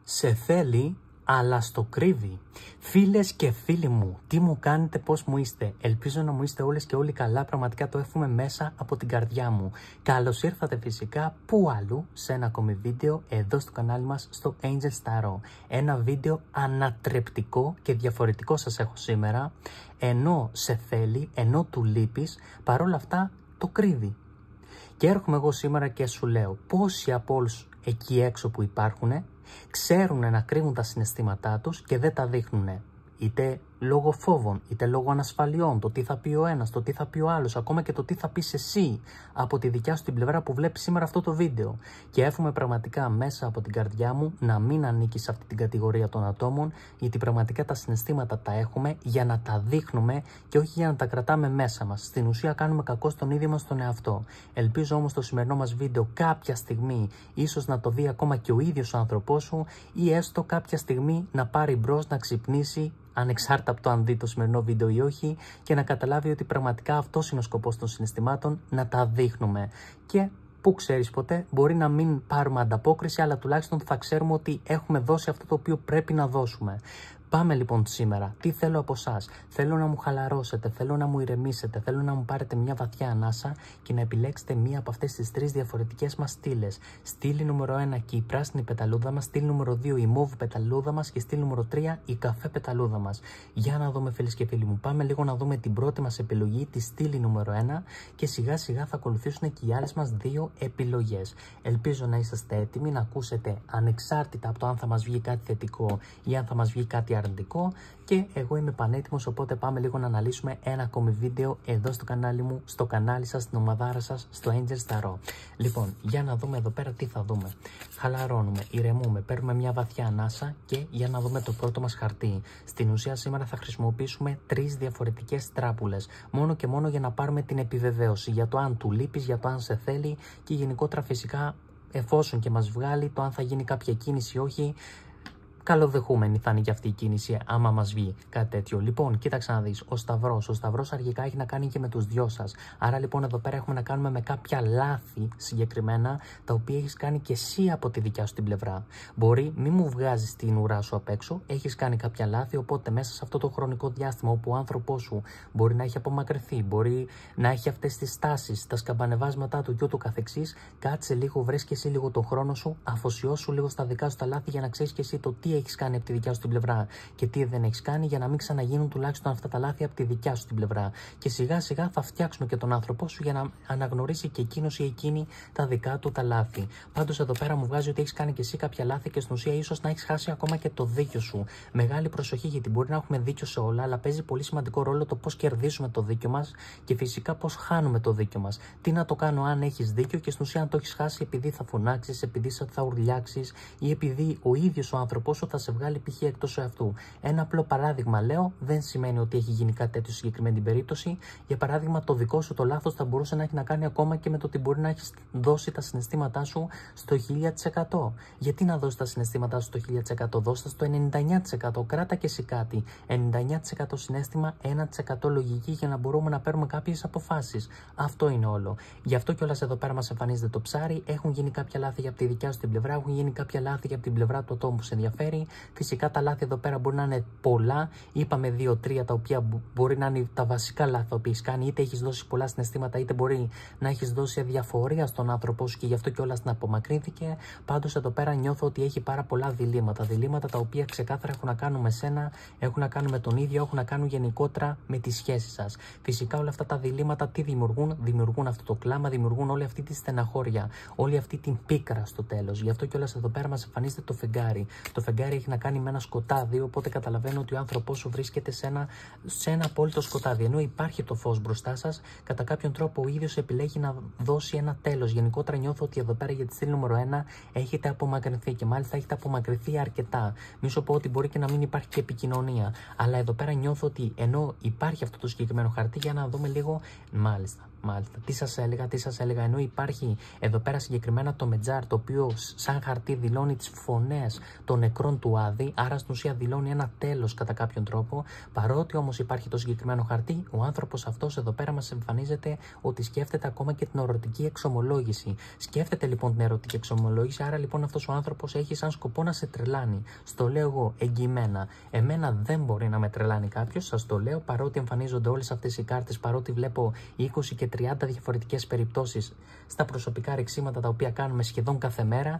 Σε θέλει, αλλά στο κρύβει. Φίλες και φίλοι μου, τι μου κάνετε, πώς μου είστε? Ελπίζω να μου είστε όλες και όλοι καλά, πραγματικά το εύχομαι μέσα από την καρδιά μου. Καλώς ήρθατε φυσικά, πού αλλού, σε ένα ακόμη βίντεο εδώ στο κανάλι μας, στο Angels Tarot. Ένα βίντεο ανατρεπτικό και διαφορετικό σας έχω σήμερα, ενώ σε θέλει, ενώ του λείπεις, παρόλα αυτά το κρύβει. Και έρχομαι εγώ σήμερα και σου λέω πόσοι από όλους εκεί έξω που υπάρχουν ξέρουν να κρύβουν τα συναισθήματά τους και δεν τα δείχνουν. Είτε λόγω φόβων, είτε λόγω ανασφαλιών, το τι θα πει ο ένας, το τι θα πει ο άλλος, ακόμα και το τι θα πεις εσύ από τη δικιά σου την πλευρά που βλέπεις σήμερα αυτό το βίντεο. Και εύχομαι πραγματικά μέσα από την καρδιά μου να μην ανήκεις σε αυτή την κατηγορία των ατόμων, γιατί πραγματικά τα συναισθήματα τα έχουμε για να τα δείχνουμε και όχι για να τα κρατάμε μέσα μας. Στην ουσία κάνουμε κακό στον ίδιο μας τον εαυτό. Ελπίζω όμως το σημερινό μας βίντεο κάποια στιγμή ίσως να το δει ακόμα και ο ίδιος ο άνθρωπός σου ή έστω κάποια στιγμή να πάρει μπρος, να ξυπνήσει, ανεξάρτητα από το αν δει το σημερινό βίντεο ή όχι, και να καταλάβει ότι πραγματικά αυτός είναι ο σκοπός των συναισθημάτων, να τα δείχνουμε. Και που ξέρεις ποτέ, μπορεί να μην πάρουμε ανταπόκριση, αλλά τουλάχιστον θα ξέρουμε ότι έχουμε δώσει αυτό το οποίο πρέπει να δώσουμε. Πάμε λοιπόν σήμερα. Τι θέλω από εσάς? Θέλω να μου χαλαρώσετε, θέλω να μου ηρεμήσετε, θέλω να μου πάρετε μια βαθιά ανάσα και να επιλέξετε μία από αυτές τις τρεις διαφορετικές μας στήλες. Στήλη νούμερο 1 και η πράσινη πεταλούδα μας, στήλη νούμερο 2 η μόβ πεταλούδα μας και στήλη νούμερο 3 η καφέ πεταλούδα μας. Για να δούμε, φίλες και φίλοι μου, πάμε λίγο να δούμε την πρώτη μας επιλογή, τη στήλη νούμερο 1, και σιγά σιγά θα ακολουθήσουν και οι άλλες μας δύο επιλογές. Ελπίζω να είσαστε έτοιμοι να ακούσετε ανεξάρτητα από το αν θα μας βγει κάτι θετικό ή αν θα μας βγει κάτι αρνητικό, και εγώ είμαι πανέτοιμος, οπότε πάμε λίγο να αναλύσουμε ένα ακόμη βίντεο εδώ στο κανάλι μου, στο κανάλι σας, στην ομαδάρα σας, στο Angels Tarot. Λοιπόν, για να δούμε εδώ πέρα τι θα δούμε. Χαλαρώνουμε, ηρεμούμε, παίρνουμε μια βαθιά ανάσα και για να δούμε το πρώτο μας χαρτί. Στην ουσία σήμερα θα χρησιμοποιήσουμε τρεις διαφορετικές τράπουλες, μόνο και μόνο για να πάρουμε την επιβεβαίωση για το αν του λείπεις, για το αν σε θέλει και γενικότερα φυσικά εφόσον και μας βγάλει το αν θα γίνει κάποια κίνηση ή όχι. Καλοδεχούμενη θα είναι και αυτή η κίνηση, άμα μας βγει κάτι τέτοιο. Λοιπόν, κοίταξε να δεις. Ο Σταυρός αρχικά έχει να κάνει και με τους δυο σας. Άρα λοιπόν εδώ πέρα έχουμε να κάνουμε με κάποια λάθη συγκεκριμένα, τα οποία έχεις κάνει και εσύ από τη δικιά σου την πλευρά. Μπορεί, μη μου βγάζεις την ουρά σου απ' έξω, έχεις κάνει κάποια λάθη, οπότε μέσα σε αυτό το χρονικό διάστημα όπου ο άνθρωπός σου μπορεί να έχει απομακρυνθεί, μπορεί να έχει αυτές τις τάσεις, τα σκαμπανεβάσματά του και ούτω καθεξής, κάτσε λίγο, βρες και εσύ λίγο τον χρόνο σου, αφοσιώσου λίγο στα δικά σου τα λάθη για να ξέρεις και εσύ το τι έχεις κάνει από τη δικιά σου την πλευρά και τι δεν έχεις κάνει, για να μην ξαναγίνουν τουλάχιστον αυτά τα λάθη από τη δικιά σου την πλευρά. Και σιγά σιγά θα φτιάξουμε και τον άνθρωπό σου για να αναγνωρίσει και εκείνος ή εκείνη τα δικά του τα λάθη. Πάντως εδώ πέρα μου βγάζει ότι έχεις κάνει και εσύ κάποια λάθη και στην ουσία ίσως να έχεις χάσει ακόμα και το δίκιο σου. Μεγάλη προσοχή, γιατί μπορεί να έχουμε δίκιο σε όλα, αλλά παίζει πολύ σημαντικό ρόλο το πώς κερδίσουμε το δίκιο μας και φυσικά πώς χάνουμε το δίκιο μας. Τι να το κάνω αν έχεις δίκιο και στην ουσία αν το έχεις χάσει επειδή θα φωνάξεις, επειδή θα ουρλιάξεις ή επειδή ο ίδιος ο άνθρωπός σου θα σε βγάλει π.χ. εκτός εαυτού. Ένα απλό παράδειγμα λέω, δεν σημαίνει ότι έχει γίνει κάτι τέτοιο στη συγκεκριμένη περίπτωση. Για παράδειγμα, το δικό σου το λάθος θα μπορούσε να έχει να κάνει ακόμα και με το ότι μπορεί να έχεις δώσει τα συναισθήματά σου στο 1000%. Γιατί να δώσεις τα συναισθήματά σου στο 1000%, δώστα στο 99%. Κράτα και εσύ κάτι. 99% συναίσθημα, 1% λογική, για να μπορούμε να παίρνουμε κάποιες αποφάσεις. Αυτό είναι όλο. Γι' αυτό κιόλας εδώ πέρα μας εμφανίζεται το ψάρι. Έχουν γίνει κάποια λάθη για τη δικιά σου την πλευρά, έχουν γίνει κάποια λάθη για την πλευρά του ατόμου που σε ενδιαφέρει. Φυσικά τα λάθη εδώ πέρα μπορεί να είναι πολλά. Είπαμε 2-3 τα οποία μπορεί να είναι τα βασικά λάθη που έχεις κάνει. Είτε έχεις δώσει πολλά συναισθήματα, είτε μπορεί να έχεις δώσει αδιαφορία στον άνθρωπό σου και γι' αυτό κιόλας να απομακρύνθηκε. Πάντως εδώ πέρα νιώθω ότι έχει πάρα πολλά διλήμματα. Διλήμματα τα οποία ξεκάθαρα έχουν να κάνουν με σένα, έχουν να κάνουν με τον ίδιο, έχουν να κάνουν γενικότερα με τη σχέση σας. Φυσικά όλα αυτά τα διλήμματα τι δημιουργούν? Δημιουργούν αυτό το κλάμα, δημιουργούν όλη αυτή τη στεναχώρια, όλη αυτή την πίκρα στο τέλος. Γι' αυτό κιόλας εδώ πέρα μας εμφανίζεται το φεγγάρι. Το φεγγάρι έχει να κάνει με ένα σκοτάδι, οπότε καταλαβαίνω ότι ο άνθρωπός σου βρίσκεται σε ένα απόλυτο σκοτάδι. Ενώ υπάρχει το φως μπροστά σας, κατά κάποιον τρόπο ο ίδιος επιλέγει να δώσει ένα τέλος. Γενικότερα νιώθω ότι εδώ πέρα για τη στήλη νούμερο 1 έχετε απομακρυνθεί και μάλιστα έχετε απομακρυνθεί αρκετά. Μη σου πω ότι μπορεί και να μην υπάρχει και επικοινωνία. Αλλά εδώ πέρα νιώθω ότι ενώ υπάρχει αυτό το συγκεκριμένο χαρτί, για να δούμε λίγο. Μάλιστα. Μάλιστα. Τι σας έλεγα, ενώ υπάρχει εδώ πέρα συγκεκριμένα το μετζάρ, το οποίο σαν χαρτί δηλώνει τις φωνές των νεκρών του Άδη, άρα στην ουσία δηλώνει ένα τέλος κατά κάποιον τρόπο. Παρότι όμως υπάρχει το συγκεκριμένο χαρτί, ο άνθρωπος αυτός εδώ πέρα μας εμφανίζεται ότι σκέφτεται ακόμα και την ερωτική εξομολόγηση. Σκέφτεται λοιπόν την ερωτική εξομολόγηση, άρα λοιπόν αυτός ο άνθρωπος έχει σαν σκοπό να σε τρελάνει. Στο λέω εγώ εγγυημένα. Εμένα δεν μπορεί να με τρελάνει κάποιος, σας το λέω, παρότι εμφανίζονται όλες αυτές οι κάρτες, παρότι βλέπω 20 και 30 διαφορετικές περιπτώσεις στα προσωπικά ρεξίματα τα οποία κάνουμε σχεδόν κάθε μέρα.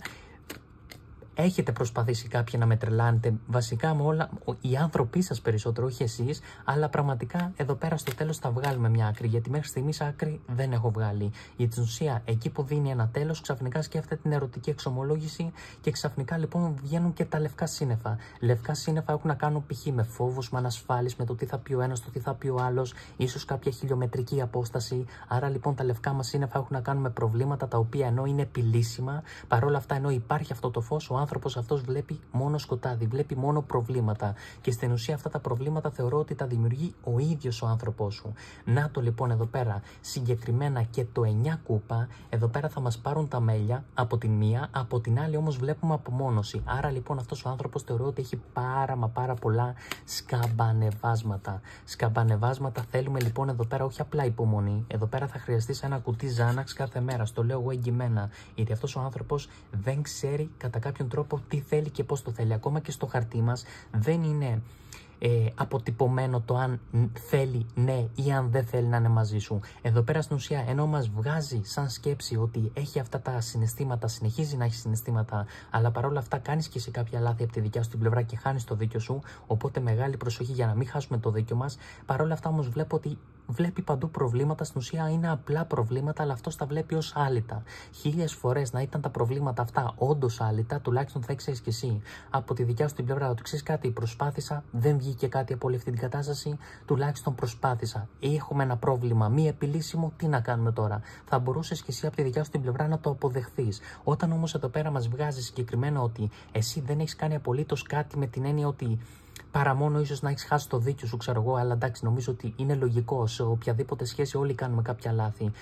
Έχετε προσπαθήσει κάποιοι να με τρελάνετε, βασικά με όλα, οι άνθρωποι σας περισσότερο, όχι εσείς, αλλά πραγματικά εδώ πέρα στο τέλος θα βγάλουμε μια άκρη, γιατί μέχρι στιγμής άκρη δεν έχω βγάλει. Για την ουσία, εκεί που δίνει ένα τέλος, ξαφνικά σκέφτεται την ερωτική εξομολόγηση και ξαφνικά λοιπόν βγαίνουν και τα λευκά σύννεφα. Λευκά σύννεφα έχουν να κάνουν π.χ. με φόβους, με ανασφάλειες, με το τι θα πει ο ένας, το τι θα πει ο άλλος, ίσως κάποια χιλιομετρική απόσταση. Άρα λοιπόν τα λευκά μας σύννεφα έχουν να κάνουν με προβλήματα τα οποία ενώ είναι επιλύσιμα, παρόλα αυτά ενώ υπάρχει αυτό το φως, ο άνθρωπος αυτός βλέπει μόνο σκοτάδι, βλέπει μόνο προβλήματα. Και στην ουσία αυτά τα προβλήματα θεωρώ ότι τα δημιουργεί ο ίδιος ο άνθρωπός σου. Να το λοιπόν εδώ πέρα συγκεκριμένα και το 9 κούπα, εδώ πέρα θα μας πάρουν τα μέλια από τη μία, από την άλλη όμως βλέπουμε απομόνωση. Άρα λοιπόν αυτός ο άνθρωπος θεωρώ ότι έχει πάρα πολλά σκαμπανεβάσματα. Σκαμπανεβάσματα θέλουμε λοιπόν εδώ πέρα όχι απλά υπομονή, εδώ πέρα θα χρειαστείς ένα κουτί Ζάναξ κάθε μέρα, στο λέω εγώ εγγυημένα, γιατί αυτός ο άνθρωπος δεν ξέρει κατά κάποιον τρόπο τι θέλει και πώς το θέλει. Ακόμα και στο χαρτί μας δεν είναι αποτυπωμένο το αν θέλει ναι ή αν δεν θέλει να είναι μαζί σου. Εδώ πέρα στην ουσία ενώ μας βγάζει σαν σκέψη ότι έχει αυτά τα συναισθήματα, συνεχίζει να έχει συναισθήματα, αλλά παρόλα αυτά κάνεις και εσύ κάποια λάθη από τη δικιά σου την πλευρά και χάνεις το δίκιο σου, οπότε μεγάλη προσοχή για να μην χάσουμε το δίκιο μας. Παρόλα αυτά όμως βλέπω ότι βλέπει παντού προβλήματα, στην ουσία είναι απλά προβλήματα, αλλά αυτός τα βλέπει ως άλυτα. 1000 φορές να ήταν τα προβλήματα αυτά όντως άλυτα, τουλάχιστον θα ξέρεις και εσύ από τη δικιά σου την πλευρά ότι ξέρεις κάτι, προσπάθησα, δεν βγήκε κάτι από όλη αυτή την κατάσταση, τουλάχιστον προσπάθησα. Έχουμε ένα πρόβλημα μη επιλύσιμο, τι να κάνουμε τώρα. Θα μπορούσες και εσύ από τη δικιά σου την πλευρά να το αποδεχθείς. Όταν όμως εδώ πέρα μας βγάζει συγκεκριμένα ότι εσύ δεν έχεις κάνει απολύτως κάτι με την έννοια ότι παρά μόνο ίσως να έχεις χάσει το δίκιο σου, ξέρω εγώ, αλλά εντάξει, νομίζω ότι είναι λογικό. Σε οποιαδήποτε σχέση όλοι κάνουμε κάποια λάθη.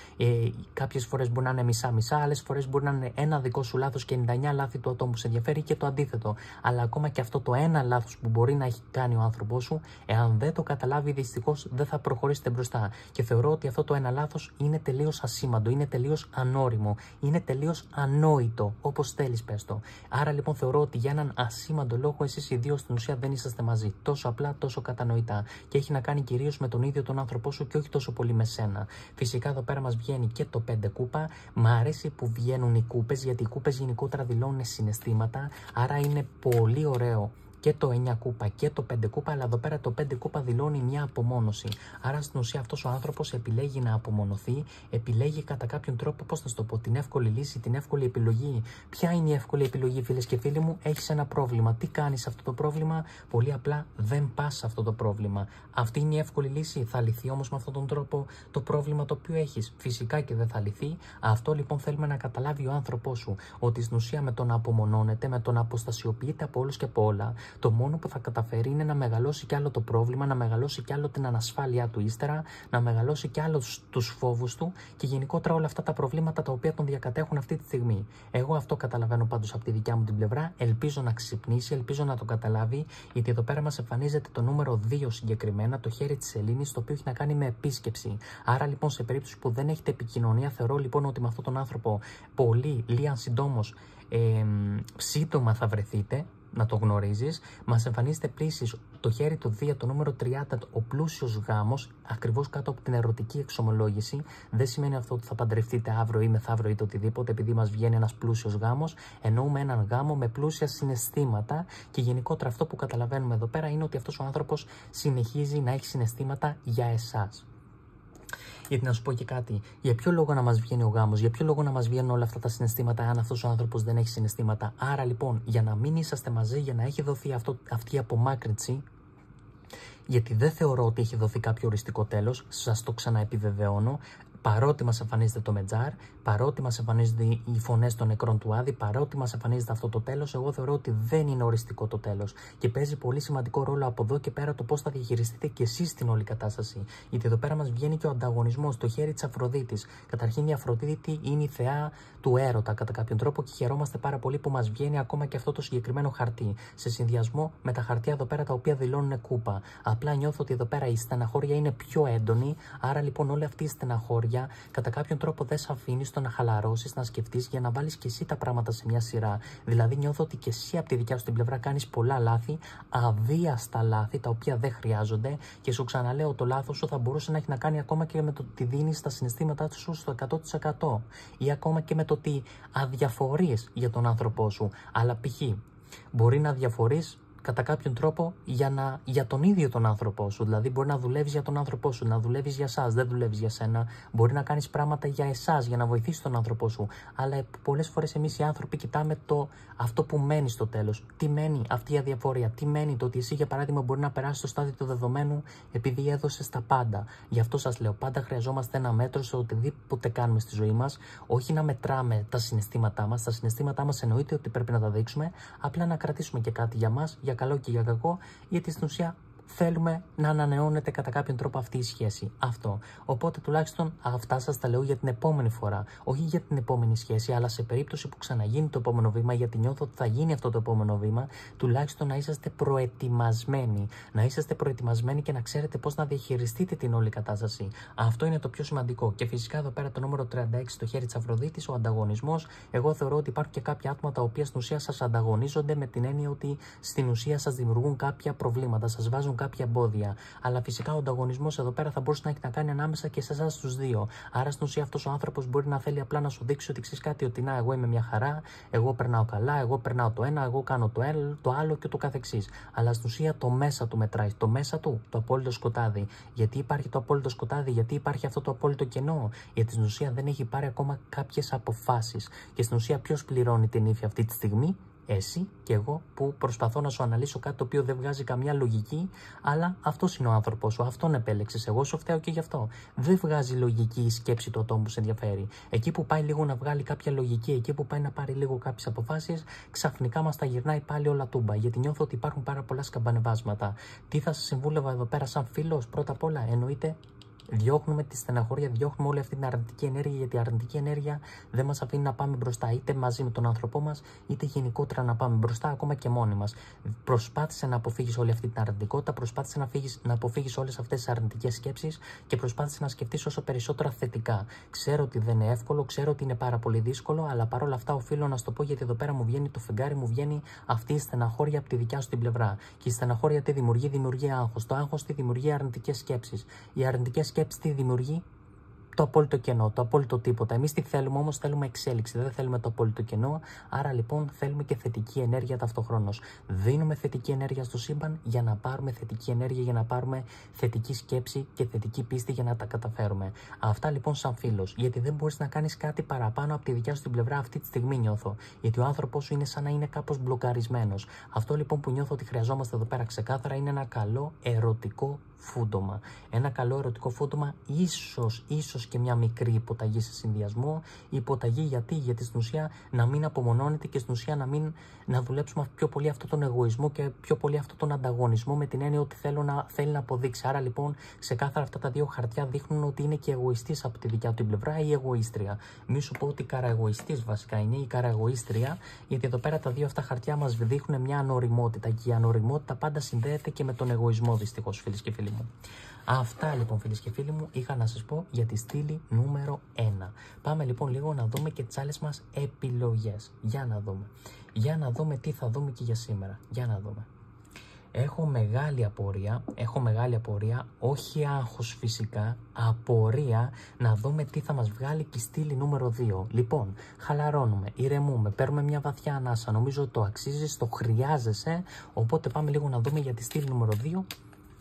Κάποιες φορές μπορεί να είναι μισά-μισά, άλλες φορές μπορεί να είναι ένα δικό σου λάθος και 99 λάθη του ατόμου που σε ενδιαφέρει και το αντίθετο. Αλλά ακόμα και αυτό το ένα λάθος που μπορεί να έχει κάνει ο άνθρωπός σου, εάν δεν το καταλάβει, δυστυχώς δεν θα προχωρήσετε μπροστά. Και θεωρώ ότι αυτό το ένα λάθος είναι τελείως ασήμαντο, είναι τελείως ανώριμο, είναι τελείως ανόητο, όπως θέλεις πες το. Άρα λοιπόν θεωρώ ότι για έναν ασήμαντο λόγο εσείς οι δύο στην ουσία δεν είσαστε μαζί. Τόσο απλά, τόσο κατανοητά. Και έχει να κάνει κυρίως με τον ίδιο τον άνθρωπό σου και όχι τόσο πολύ με σένα. Φυσικά εδώ πέρα μας βγαίνει και το 5 κούπα. Μ' αρέσει που βγαίνουν οι κούπες, γιατί οι κούπες γενικότερα δηλώνουν συναισθήματα. Άρα είναι πολύ ωραίο και το 9 κούπα και το 5 κούπα, αλλά εδώ πέρα το 5 κούπα δηλώνει μια απομόνωση. Άρα στην ουσία αυτός ο άνθρωπος επιλέγει να απομονωθεί, επιλέγει κατά κάποιον τρόπο, πώς θα σου το πω, την εύκολη λύση, την εύκολη επιλογή. Ποια είναι η εύκολη επιλογή, φίλες και φίλοι μου? Έχεις ένα πρόβλημα. Τι κάνεις σε αυτό το πρόβλημα? Πολύ απλά δεν πας σε αυτό το πρόβλημα. Αυτή είναι η εύκολη λύση. Θα λυθεί όμως με αυτόν τον τρόπο το πρόβλημα το οποίο έχεις? Φυσικά και δεν θα λυθεί. Αυτό λοιπόν θέλουμε να καταλάβει ο άνθρωπός σου. Ότι στην ουσία με το να απομονώνεται, με το να αποστασιοποιείται από όλους και από όλα, το μόνο που θα καταφέρει είναι να μεγαλώσει κι άλλο το πρόβλημα, να μεγαλώσει κι άλλο την ανασφάλειά του ύστερα, να μεγαλώσει κι άλλο τους φόβους του και γενικότερα όλα αυτά τα προβλήματα τα οποία τον διακατέχουν αυτή τη στιγμή. Εγώ αυτό καταλαβαίνω πάντως από τη δικιά μου την πλευρά. Ελπίζω να ξυπνήσει, ελπίζω να το καταλάβει, γιατί εδώ πέρα μας εμφανίζεται το νούμερο 2 συγκεκριμένα, το χέρι της σελήνης, το οποίο έχει να κάνει με επίσκεψη. Άρα λοιπόν σε περίπτωση που δεν έχετε επικοινωνία, θεωρώ λοιπόν ότι με αυτόν τον άνθρωπο πολύ λίγαν συντόμως σύντομα θα βρεθείτε. Να το γνωρίζεις. Μας εμφανίζεται επίσης το χέρι του 2, το νούμερο 30, ο πλούσιος γάμος, ακριβώς κάτω από την ερωτική εξομολόγηση. Δεν σημαίνει αυτό ότι θα παντρευτείτε αύριο ή μεθαύριο ή το οτιδήποτε, επειδή μας βγαίνει ένας πλούσιος γάμος. Εννοούμε έναν γάμο με πλούσια συναισθήματα και γενικότερα αυτό που καταλαβαίνουμε εδώ πέρα είναι ότι αυτός ο άνθρωπος συνεχίζει να έχει συναισθήματα για εσάς. Γιατί να σου πω και κάτι, για ποιο λόγο να μας βγαίνει ο γάμος, για ποιο λόγο να μας βγαίνουν όλα αυτά τα συναισθήματα, αν αυτός ο άνθρωπος δεν έχει συναισθήματα? Άρα λοιπόν, για να μην είσαστε μαζί, για να έχει δοθεί αυτή η απομάκρυνση, γιατί δεν θεωρώ ότι έχει δοθεί κάποιο οριστικό τέλος, σας το ξαναεπιβεβαιώνω. Παρότι μας εμφανίζεται το Μετζάρ, παρότι μας εμφανίζονται οι φωνές των νεκρών του Άδη, παρότι μας εμφανίζεται αυτό το τέλος, εγώ θεωρώ ότι δεν είναι οριστικό το τέλος. Και παίζει πολύ σημαντικό ρόλο από εδώ και πέρα το πώς θα διαχειριστείτε και εσείς την όλη κατάσταση. Γιατί εδώ πέρα μας βγαίνει και ο ανταγωνισμός, το χέρι της Αφροδίτης. Καταρχήν η Αφροδίτη είναι η θεά του έρωτα κατά κάποιον τρόπο και χαιρόμαστε πάρα πολύ που μας βγαίνει ακόμα και αυτό το συγκεκριμένο χαρτί. Σε συνδυασμό με τα χαρτιά εδώ πέρα τα οποία δηλώνουν κούπα. Απλά νιώθω ότι εδώ πέρα η στεναχώρια είναι πιο έντονη, άρα λοιπόν όλη αυτή η στεναχώρια κατά κάποιον τρόπο δεν σε αφήνει στο να χαλαρώσεις, να σκεφτείς για να βάλεις και εσύ τα πράγματα σε μια σειρά. Δηλαδή νιώθω ότι και εσύ από τη δικιά σου την πλευρά κάνεις πολλά λάθη, αβίαστα λάθη τα οποία δεν χρειάζονται και σου ξαναλέω το λάθος σου θα μπορούσε να έχει να κάνει ακόμα και με το ότι δίνεις τα συναισθήματά σου στο 100% ή ακόμα και με το ότι αδιαφορείς για τον άνθρωπό σου. Αλλά π.χ. μπορεί να αδιαφορείς κατά κάποιον τρόπο για τον ίδιο τον άνθρωπό σου. Δηλαδή, μπορεί να δουλεύεις για τον άνθρωπό σου, να δουλεύεις για εσάς, δεν δουλεύεις για σένα. Μπορεί να κάνεις πράγματα για εσάς, για να βοηθήσεις τον άνθρωπό σου. Αλλά πολλές φορές εμείς οι άνθρωποι κοιτάμε αυτό που μένει στο τέλος. Τι μένει αυτή η αδιαφορία, τι μένει το ότι εσύ, για παράδειγμα, μπορεί να περάσεις στο στάδιο του δεδομένου επειδή έδωσες τα πάντα. Γι' αυτό σας λέω, πάντα χρειαζόμαστε ένα μέτρο σε οτιδήποτε κάνουμε στη ζωή μας. Όχι να μετράμε τα συναισθήματά μας. Τα συναισθήματά μας εννοείται ότι πρέπει να τα δείξουμε, απλά να κρατήσουμε και κάτι για μας, για καλό και για κακό, γιατί στην ουσία θέλουμε να ανανεώνεται κατά κάποιον τρόπο αυτή η σχέση. Αυτό. Οπότε τουλάχιστον αυτά σας τα λέω για την επόμενη φορά. Όχι για την επόμενη σχέση, αλλά σε περίπτωση που ξαναγίνει το επόμενο βήμα, γιατί νιώθω ότι θα γίνει αυτό το επόμενο βήμα, τουλάχιστον να είσαστε προετοιμασμένοι. Να είσαστε προετοιμασμένοι και να ξέρετε πώς να διαχειριστείτε την όλη κατάσταση. Αυτό είναι το πιο σημαντικό. Και φυσικά εδώ πέρα το νούμερο 36 στο χέρι της Αφροδίτης, ο ανταγωνισμός. Εγώ θεωρώ ότι υπάρχουν και κάποια άτομα τα οποία στην ουσία σας ανταγωνίζονται με την έννοια ότι στην ουσία σας δημιουργούν κάποια προβλήματα, σας βάζουν κάποια εμπόδια. Αλλά φυσικά ο ανταγωνισμός εδώ πέρα θα μπορούσε να έχει να κάνει ανάμεσα και σε εσάς τους δύο. Άρα στην ουσία αυτός ο άνθρωπος μπορεί να θέλει απλά να σου δείξει ότι ξέρεις κάτι, ότι να, εγώ είμαι μια χαρά, εγώ περνάω καλά, εγώ περνάω το ένα, εγώ κάνω το άλλο και το καθεξής. Αλλά στην ουσία το μέσα του μετράει. Το μέσα του, το απόλυτο σκοτάδι. Γιατί υπάρχει το απόλυτο σκοτάδι, γιατί υπάρχει αυτό το απόλυτο κενό. Γιατί στην ουσία δεν έχει πάρει ακόμα κάποιες αποφάσεις. Και στην ουσία ποιος πληρώνει την ύφη αυτή τη στιγμή? Εσύ και εγώ που προσπαθώ να σου αναλύσω κάτι το οποίο δεν βγάζει καμιά λογική, αλλά αυτός είναι ο άνθρωπος σου, αυτόν επέλεξες. Εγώ σου φταίω και γι' αυτό. Δεν βγάζει λογική η σκέψη του ατόμου που σε ενδιαφέρει. Εκεί που πάει λίγο να βγάλει κάποια λογική, εκεί που πάει να πάρει λίγο κάποιες αποφάσεις, ξαφνικά μας τα γυρνάει πάλι όλα τούμπα. Γιατί νιώθω ότι υπάρχουν πάρα πολλά σκαμπανεβάσματα. Τι θα σας συμβούλευα εδώ πέρα σαν φίλος? Πρώτα απ' όλα, εννοείται. Διώχνουμε τη στεναχώρια, διώχνουμε όλη αυτή την αρνητική ενέργεια, γιατί η αρνητική ενέργεια δεν μας αφήνει να πάμε μπροστά, είτε μαζί με τον άνθρωπό μας, είτε γενικότερα να πάμε μπροστά, ακόμα και μόνοι μας. Προσπάθησε να αποφύγεις όλη αυτή την αρνητικότητα, προσπάθησε να αποφύγεις όλες αυτές τις αρνητικές σκέψεις και προσπάθησε να σκεφτείς όσο περισσότερα θετικά. Ξέρω ότι δεν είναι εύκολο, ξέρω ότι είναι πάρα πολύ δύσκολο, αλλά παρόλα αυτά οφείλω να σου το πω, γιατί εδώ πέρα μου βγαίνει το φεγγάρι, μου βγαίνει αυτή η στεναχώρια από τη δικιά σου την πλευρά. Και η στεναχώρια τι δημιουργεί? Δημιουργεί άγχος. Το άγχος τι δημιουργεί? Αρνητικές σκέψεις. Οι αρνητικές σκέψεις τι δημιουργεί? Το απόλυτο κενό, το απόλυτο τίποτα. Εμείς τι θέλουμε όμως? Θέλουμε εξέλιξη, δεν θέλουμε το απόλυτο κενό. Άρα λοιπόν θέλουμε και θετική ενέργεια ταυτοχρόνως. Δίνουμε θετική ενέργεια στο σύμπαν για να πάρουμε θετική ενέργεια, για να πάρουμε θετική σκέψη και θετική πίστη για να τα καταφέρουμε. Αυτά λοιπόν σαν φίλος. Γιατί δεν μπορείς να κάνεις κάτι παραπάνω από τη δικιά σου την πλευρά αυτή τη στιγμή, νιώθω. Γιατί ο άνθρωπός σου είναι σαν να είναι κάπως μπλοκαρισμένος. Αυτό λοιπόν που νιώθω ότι χρειαζόμαστε εδώ πέρα ξεκάθαρα είναι ένα καλό ερωτικό φούντομα. Ένα καλό ερωτικό φούντομα, ίσως και μια μικρή υποταγή σε συνδυασμό. Υποταγή γιατί στην ουσία να μην απομονώνεται και στην ουσία να δουλέψουμε πιο πολύ αυτόν τον εγωισμό και πιο πολύ αυτόν τον ανταγωνισμό, με την έννοια ότι θέλει να αποδείξει. Άρα λοιπόν ξεκάθαρα αυτά τα δύο χαρτιά δείχνουν ότι είναι και εγωιστής από τη δικιά του την πλευρά ή εγωίστρια. Μη σου πω ότι καραεγωιστής βασικά είναι ή καραεγωίστρια, γιατί εδώ πέρα τα δύο αυτά χαρτιά μας δείχνουν μια ανοριμότητα και η ανοριμότητα πάντα συνδέεται και με τον εγωισμό, δυστυχώς, φίλες και φίλοι μου. Αυτά λοιπόν, φίλες και φίλοι μου, είχα να σας πω για τη στήλη νούμερο 1. Πάμε λοιπόν λίγο να δούμε και τις άλλες μας επιλογές. Για να δούμε τι θα δούμε και για σήμερα. Για να δούμε. Έχω μεγάλη απορία, όχι άγχος φυσικά, απορία να δούμε τι θα μας βγάλει και η στήλη νούμερο 2. Λοιπόν, χαλαρώνουμε, ηρεμούμε, παίρνουμε μια βαθιά ανάσα, νομίζω το αξίζεις, το χρειάζεσαι, οπότε πάμε λίγο να δούμε για τη στήλη νούμερο 2.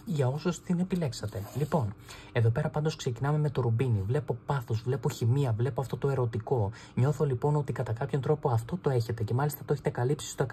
για όσους την επιλέξατε. Λοιπόν, εδώ πέρα πάντως ξεκινάμε με το ρουμπίνι. Βλέπω πάθος, βλέπω χημεία, βλέπω αυτό το ερωτικό. Νιώθω λοιπόν ότι κατά κάποιον τρόπο αυτό το έχετε και μάλιστα το έχετε καλύψει στο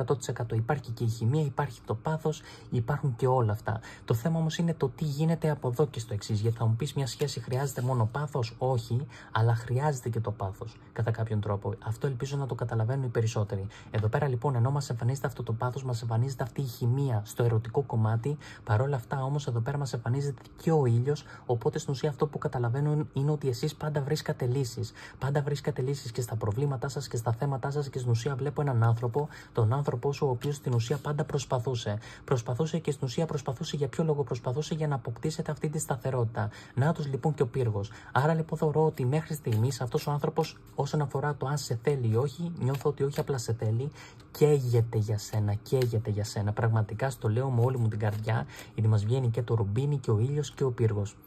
100%. Υπάρχει και η χημεία, υπάρχει το πάθος, υπάρχουν και όλα αυτά. Το θέμα όμως είναι το τι γίνεται από εδώ και στο εξής. Γιατί θα μου πεις, μια σχέση χρειάζεται μόνο πάθος? Όχι, αλλά χρειάζεται και το πάθος κατά κάποιον τρόπο. Αυτό ελπίζω να το καταλαβαίνουν οι περισσότεροι. Εδώ πέρα λοιπόν, ενώ μας εμφανίζεται αυτό το πάθος, μας εμφανίζεται αυτή η χημεία στο ερωτικό κομμάτι. Παρόλα αυτά όμως, εδώ πέρα μας εμφανίζεται και ο ήλιος. Οπότε στην ουσία αυτό που καταλαβαίνω είναι ότι εσείς πάντα βρίσκατε λύσεις. Πάντα βρίσκατε λύσεις και στα προβλήματά σας και στα θέματά σας. Και στην ουσία βλέπω έναν άνθρωπο, τον άνθρωπό σου, ο οποίος στην ουσία πάντα προσπαθούσε. Προσπαθούσε και στην ουσία προσπαθούσε για ποιο λόγο? Προσπαθούσε για να αποκτήσετε αυτή τη σταθερότητα. Νάτος λοιπόν και ο πύργος. Άρα λοιπόν θεωρώ ότι μέχρι στιγμής αυτός ο άνθρωπος, όσον αφορά το αν σε θέλει ή όχι, νιώθω ότι όχι απλά σε θέλει, καίγεται για σένα, καίγεται για σένα. Πραγματικά στο λέω με όλη μου την καρδιά, γιατί μας βγαίνει και το ρουμπίνι και ο ήλιος και ο πύργος.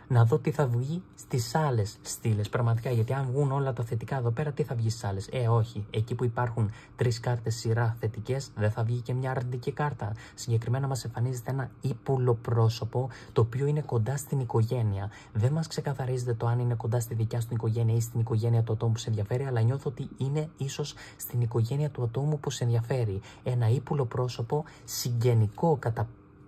Να δω τι θα βγει στις άλλες στήλες. Πραγματικά, γιατί αν βγουν όλα τα θετικά εδώ πέρα, τι θα βγει στις άλλες? Όχι. Εκεί που υπάρχουν 3 κάρτες σειρά θετικές, δεν θα βγει και μια αρνητική κάρτα? Συγκεκριμένα μας εμφανίζεται ένα ύπουλο πρόσωπο, το οποίο είναι κοντά στην οικογένεια. Δεν μας ξεκαθαρίζεται το αν είναι κοντά στη δικιά σου την οικογένεια ή στην οικογένεια του ατόμου που σε ενδιαφέρει, αλλά νιώθω ότι είναι ίσως στην οικογένεια του ατόμου που σε ενδιαφέρει. Ένα ύπουλο πρόσωπο, συγγενικό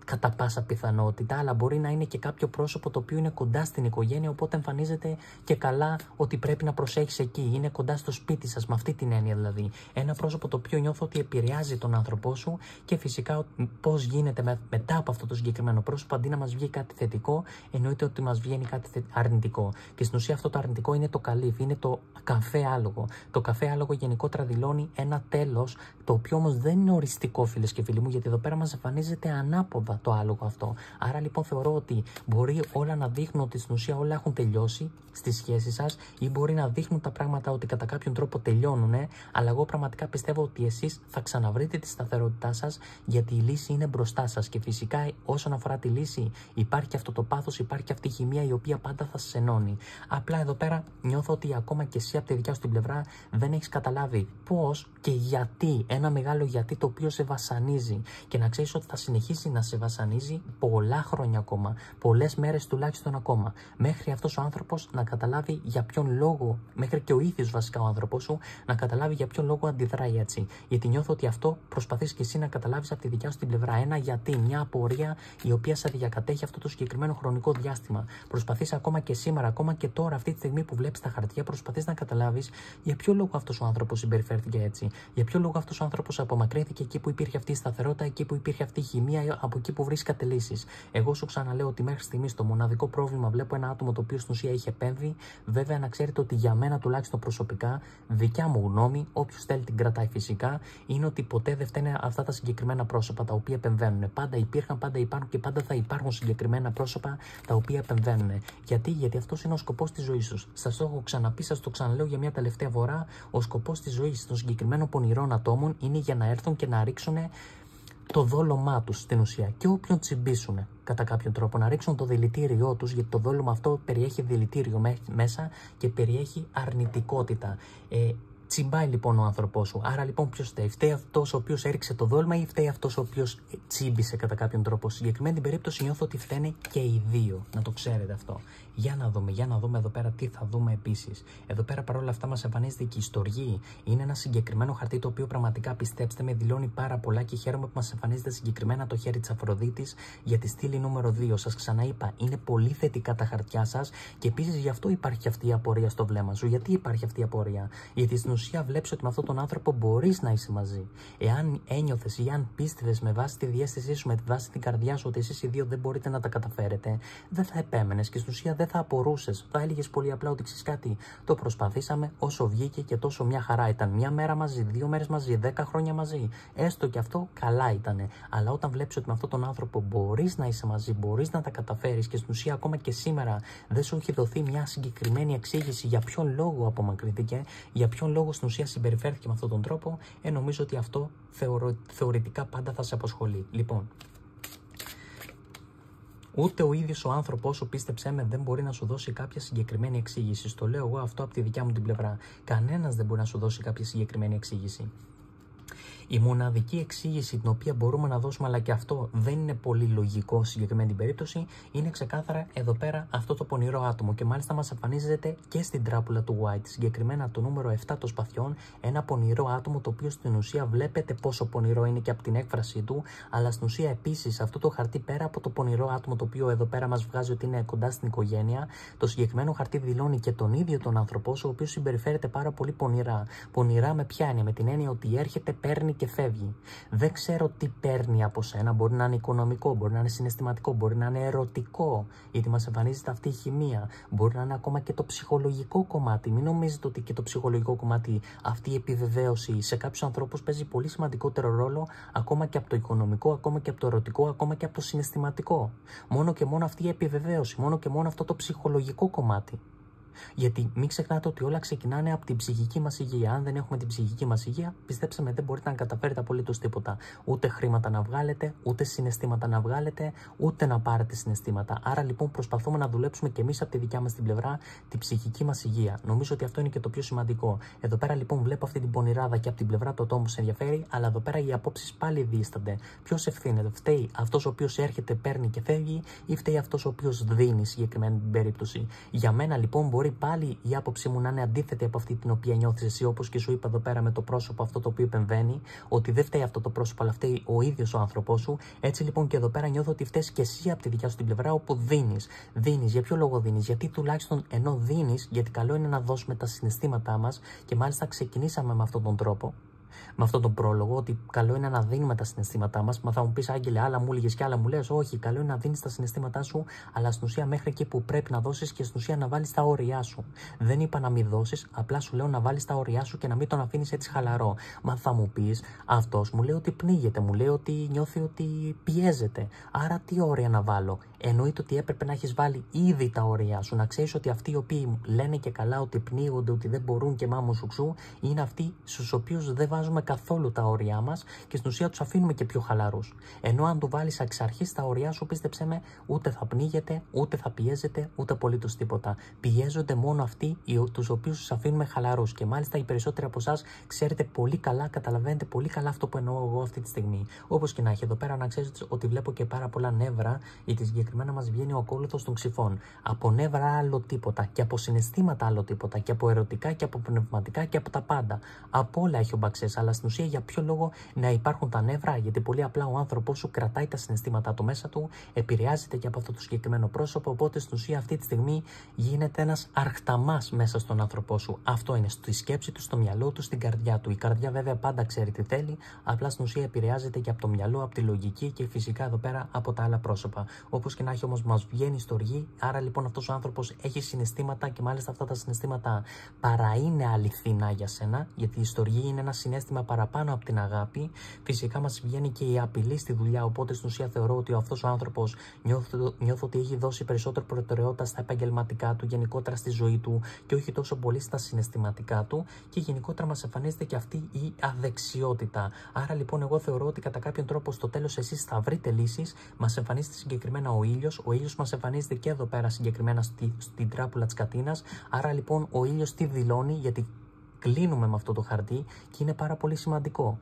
κατά πάσα πιθανότητα, αλλά μπορεί να είναι και κάποιο πρόσωπο το οποίο είναι κοντά στην οικογένεια, οπότε εμφανίζεται και καλά ότι πρέπει να προσέχεις εκεί. Είναι κοντά στο σπίτι σας, με αυτή την έννοια δηλαδή. Ένα πρόσωπο το οποίο νιώθω ότι επηρεάζει τον άνθρωπό σου και φυσικά πώς γίνεται μετά από αυτό το συγκεκριμένο πρόσωπο, αντί να μας βγει κάτι θετικό, εννοείται ότι μας βγαίνει κάτι αρνητικό. Και στην ουσία αυτό το αρνητικό είναι το καλύφ, είναι το καφέ άλογο. Το καφέ άλογο γενικότερα δηλώνει ένα τέλος, το οποίο όμως δεν είναι οριστικό, φίλες και φίλοι μου, γιατί εδώ πέρα μας εμφανίζεται ανάποδα το άλογο αυτό. Άρα λοιπόν θεωρώ ότι μπορεί όλα να δείχνουν ότι στην ουσία όλα έχουν τελειώσει στη σχέση σας, ή μπορεί να δείχνουν τα πράγματα ότι κατά κάποιον τρόπο τελειώνουν, αλλά εγώ πραγματικά πιστεύω ότι εσείς θα ξαναβρείτε τη σταθερότητά σας, γιατί η λύση είναι μπροστά σας. Και φυσικά όσον αφορά τη λύση, υπάρχει αυτό το πάθος, υπάρχει αυτή η χημεία η οποία πάντα θα σας ενώνει. Απλά εδώ πέρα νιώθω ότι ακόμα και εσύ από τη δικιά σου την πλευρά δεν έχεις καταλάβει πώς και γιατί. Ένα μεγάλο γιατί το οποίο σε βασανίζει. Και να ξέρεις ότι θα συνεχίσει να σε βασανίζει πολλά χρόνια ακόμα, πολλές μέρες τουλάχιστον ακόμα, μέχρι αυτός ο άνθρωπος να καταλάβει για ποιον λόγο, μέχρι και ο ίδιος βασικά ο άνθρωπός σου, να καταλάβει για ποιον λόγο αντιδράει έτσι. Γιατί νιώθω ότι αυτό προσπαθείς και εσύ να καταλάβεις από τη δικιά σου την πλευρά. Ένα γιατί, μια απορία η οποία σε διακατέχει αυτό το συγκεκριμένο χρονικό διάστημα. Προσπαθείς ακόμα και σήμερα, ακόμα και τώρα, αυτή τη στιγμή που βλέπεις τα χαρτιά, προσπαθείς να καταλάβεις για ποιο λόγο αυτός ο άνθρωπος συμπεριφέρθηκε έτσι. Για ποιο λόγο αυτός ο άνθρωπος απομακρύνθηκε εκεί που υπήρχε αυτή η σταθερότητα, εκεί που υπήρχε αυτή η χημεία, από εκεί που βρίσκατε λύσεις. Εγώ σου ξαναλέω ότι μέχρι στιγμής το μοναδικό πρόβλημα, βλέπω ένα άτομο το οποίο στην ουσία είχε επέμβει. Βέβαια, να ξέρετε ότι για μένα τουλάχιστον προσωπικά, δικιά μου γνώμη, όποιος θέλει την κρατάει φυσικά, είναι ότι ποτέ δεν φταίνε αυτά τα συγκεκριμένα πρόσωπα τα οποία επεμβαίνουν. Πάντα υπήρχαν, πάντα υπάρχουν και πάντα θα υπάρχουν συγκεκριμένα πρόσωπα τα οποία επεμβαίνουν. Γιατί αυτός είναι ο σκοπός της ζωής σου. Σας το έχω ξαναπεί, σας το ξαναλέω για μια τελευταία φορά. Ο σκοπός της ζωής των συγκεκριμένων πονηρών ατόμων είναι για να έρθουν και να ρίξουν το δόλωμά τους στην ουσία και όποιον τσιμπήσουν κατά κάποιον τρόπο, να ρίξουν το δηλητήριό τους, γιατί το δόλωμα αυτό περιέχει δηλητήριο μέσα και περιέχει αρνητικότητα. Τσιμπάει λοιπόν ο άνθρωπός σου. Άρα λοιπόν ποιος φταίει? Φταίει αυτός ο οποίος έριξε το δόλμα ή φταίει αυτός ο οποίος τσίμπησε κατά κάποιον τρόπο? Στη συγκεκριμένη την περίπτωση νιώθω ότι φταίνε και οι δύο. Να το ξέρετε αυτό. Για να δούμε εδώ πέρα τι θα δούμε επίσης. Εδώ πέρα παρόλα αυτά μας εμφανίζεται και η στοργή. Είναι ένα συγκεκριμένο χαρτί το οποίο πραγματικά, πιστέψτε με, δηλώνει πάρα πολλά και χαίρομαι που μας εμφανίζεται συγκεκριμένα το χέρι της Αφροδίτης για τη στήλη νούμερο 2. Σας ξαναείπα, είναι πολύ θετικά τα χαρτιά σας και επίσης γι' αυτό υπάρχει αυτή η απορία στο βλέμμα σου. Γιατί υπάρχει αυτή η απορία? Γιατί στην ουσία βλέπεις ότι με αυτόν τον άνθρωπο μπορείς να είσαι μαζί. Εάν ένιωθες ή αν πίστευες με βάση τη διαίσθησή σου, με βάση την καρδιά σου ότι εσείς οι δύο δεν μπορείτε να τα καταφέρετε, δεν θα επέμενες και στην ουσία δεν θα απορούσες. Θα έλεγες πολύ απλά ότι ξέρεις κάτι, το προσπαθήσαμε όσο βγήκε και τόσο μια χαρά ήταν. Μια μέρα μαζί, 2 μέρες μαζί, 10 χρόνια μαζί. Έστω και αυτό καλά ήτανε. Αλλά όταν βλέπεις ότι με αυτόν τον άνθρωπο μπορείς να είσαι μαζί, μπορείς να τα καταφέρεις και στην ουσία ακόμα και σήμερα δεν σου έχει δοθεί μια συγκεκριμένη εξήγηση για ποιον λόγο απομακρύνθηκε, για ποιον λόγο στην ουσία συμπεριφέρθηκε με αυτόν τον τρόπο, νομίζω ότι αυτό θεωρητικά πάντα θα σε απασχολεί. Λοιπόν, ούτε ο ίδιος ο άνθρωπος σου, πίστεψέ με, δεν μπορεί να σου δώσει κάποια συγκεκριμένη εξήγηση. Στο λέω εγώ αυτό από τη δικιά μου την πλευρά. Κανένας δεν μπορεί να σου δώσει κάποια συγκεκριμένη εξήγηση. Η μοναδική εξήγηση την οποία μπορούμε να δώσουμε, αλλά και αυτό δεν είναι πολύ λογικό στη συγκεκριμένη περίπτωση, είναι ξεκάθαρα εδώ πέρα αυτό το πονηρό άτομο. Και μάλιστα μας εμφανίζεται και στην τράπουλα του White, συγκεκριμένα το νούμερο 7 των σπαθιών, ένα πονηρό άτομο το οποίο στην ουσία βλέπετε πόσο πονηρό είναι και από την έκφρασή του, αλλά στην ουσία επίσης αυτό το χαρτί πέρα από το πονηρό άτομο το οποίο εδώ πέρα μας βγάζει ότι είναι κοντά στην οικογένεια, το συγκεκριμένο χαρτί δηλώνει και τον ίδιο τον άνθρωπό, ο οποίος συμπεριφέρεται πάρα πολύ πονηρά. Πονηρά με ποια έννοια? Με την έννοια ότι έρχεται, παίρνει και φεύγει. Δεν ξέρω τι παίρνει από σένα. Μπορεί να είναι οικονομικό, μπορεί να είναι συναισθηματικό, μπορεί να είναι ερωτικό, γιατί μας εμφανίζεται αυτή η χημεία. Μπορεί να είναι ακόμα και το ψυχολογικό κομμάτι. Μην νομίζετε ότι και το ψυχολογικό κομμάτι, αυτή η επιβεβαίωση σε κάποιους ανθρώπους παίζει πολύ σημαντικότερο ρόλο ακόμα και από το οικονομικό, ακόμα και από το ερωτικό, ακόμα και από το συναισθηματικό. Μόνο και μόνο αυτή η επιβεβαίωση, μόνο και μόνο αυτό το ψυχολογικό κομμάτι. Γιατί μην ξεχνάτε ότι όλα ξεκινάνε από την ψυχική μας υγεία. Αν δεν έχουμε την ψυχική μας υγεία, πιστέψτε με, δεν μπορείτε να καταφέρετε απολύτως τίποτα. Ούτε χρήματα να βγάλετε, ούτε συναισθήματα να βγάλετε, ούτε να πάρετε συναισθήματα. Άρα λοιπόν προσπαθούμε να δουλέψουμε και εμείς από τη δικιά μας την πλευρά την ψυχική μας υγεία. Νομίζω ότι αυτό είναι και το πιο σημαντικό. Εδώ πέρα λοιπόν βλέπω αυτή την πονηράδα και από την πλευρά του ατόμου που σε ενδιαφέρει, αλλά εδώ πέρα οι απόψεις πάλι δίστανται. Ποιος ευθύνεται? Φταίει αυτός ο οποίος έρχεται, παίρνει και φεύγει, ή φταίει αυτός ο οποίος δίνει συγκεκριμένη περίπτωση? Για μένα λοιπόν μπορεί πάλι η άποψή μου να είναι αντίθετη από αυτή την οποία νιώθεις εσύ, όπως και σου είπα εδώ πέρα με το πρόσωπο αυτό το οποίο επεμβαίνει, ότι δεν φταίει αυτό το πρόσωπο, αλλά φταίει ο ίδιος ο άνθρωπός σου. Έτσι λοιπόν και εδώ πέρα νιώθω ότι φταίεις και εσύ από τη δικιά σου την πλευρά, όπου δίνεις. Δίνεις. Για ποιο λόγο δίνεις? Γιατί τουλάχιστον ενώ δίνεις, γιατί καλό είναι να δώσουμε τα συναισθήματά μας, και μάλιστα ξεκινήσαμε με αυτόν τον τρόπο. Με αυτόν τον πρόλογο, ότι καλό είναι να δίνουμε τα συναισθήματά μας. Μα θα μου πεις, Άγγελε, άλλα μου έλεγες και άλλα μου λες. Όχι, καλό είναι να δίνεις τα συναισθήματά σου, αλλά στην ουσία μέχρι εκεί που πρέπει να δώσεις και στην ουσία να βάλεις τα όρια σου. Δεν είπα να μην δώσεις, απλά σου λέω να βάλεις τα όρια σου και να μην τον αφήνεις έτσι χαλαρό. Μα θα μου πεις, αυτός μου λέει ότι πνίγεται, μου λέει ότι νιώθει ότι πιέζεται. Άρα τι όρια να βάλω? Εννοείται ότι έπρεπε να έχεις βάλει ήδη τα όρια σου. Να ξέρεις ότι αυτοί οι οποίοι λένε και καλά ότι πνίγονται, ότι δεν μπορούν και μάμου σουξού, είναι αυτοί στους οποίους δεν βάζουμε καθόλου τα όρια μας και στην ουσία τους αφήνουμε και πιο χαλαρούς. Ενώ αν του βάλεις εξ αρχής τα όρια σου, πίστεψέ με, ούτε θα πνίγεται, ούτε θα πιέζεται, ούτε απολύτως τίποτα. Πιέζονται μόνο αυτοί τους οποίους τους αφήνουμε χαλαρούς. Και μάλιστα οι περισσότεροι από εσάς ξέρετε πολύ καλά, καταλαβαίνετε πολύ καλά αυτό που εννοώ εγώ αυτή τη στιγμή. Όπως και να έχει, εδώ πέρα να ξέρετε ότι βλέπω και πάρα πολλά νεύρα, γιατί συγκεκριμένα μας βγαίνει ο ακόλουθος των ξυφών. Από νεύρα άλλο τίποτα, και από συναισθήματα άλλο τίποτα, και από ερωτικά και από πνευματικά και από τα πάντα. Από όλα έχει ο Μπαξές, αλλά στην ουσία για ποιο λόγο να υπάρχουν τα νεύρα? Γιατί πολύ απλά ο άνθρωπος σου κρατάει τα συναισθήματά του μέσα του, επηρεάζεται και από αυτό το συγκεκριμένο πρόσωπο, οπότε στην ουσία αυτή τη στιγμή γίνεται ένας αρχταμάς μέσα στον άνθρωπό σου. Αυτό είναι στη σκέψη του, στο μυαλό του, στην καρδιά του. Η καρδιά βέβαια πάντα ξέρει τι θέλει, απλά στην ουσία επηρεάζεται και από το μυαλό, από τη λογική και φυσικά εδώ πέρα από τα άλλα πρόσωπα. Όπως και να έχει όμως μας βγαίνει στοργή, άρα λοιπόν αυτός ο άνθρωπος έχει συναισθήματα και μάλιστα αυτά τα συναισθήματα παρά είναι αληθινά για σένα, γιατί η στοργή είναι ένα συναίσθημα παραπάνω από την αγάπη. Φυσικά μας βγαίνει και η απειλή στη δουλειά, οπότε στην ουσία θεωρώ ότι αυτός ο άνθρωπος νιώθω ότι έχει δώσει περισσότερο προτεραιότητα στα επαγγελματικά του, γενικότερα στη ζωή του και όχι τόσο πολύ στα συναισθηματικά του, και γενικότερα μας εμφανίζεται και αυτή η αδεξιότητα. Άρα λοιπόν εγώ θεωρώ ότι κατά κάποιον τρόπο στο τέλος εσείς θα βρείτε λύσεις. Μας εμφανίζεται συγκεκριμένα ο ήλιος μας εμφανίζεται και εδώ πέρα συγκεκριμένα στην τράπουλα της Κατίνας. Άρα λοιπόν ο ήλιος τι δηλώνει? Γιατί κλείνουμε με αυτό το χαρτί και είναι πάρα πολύ σημαντικό.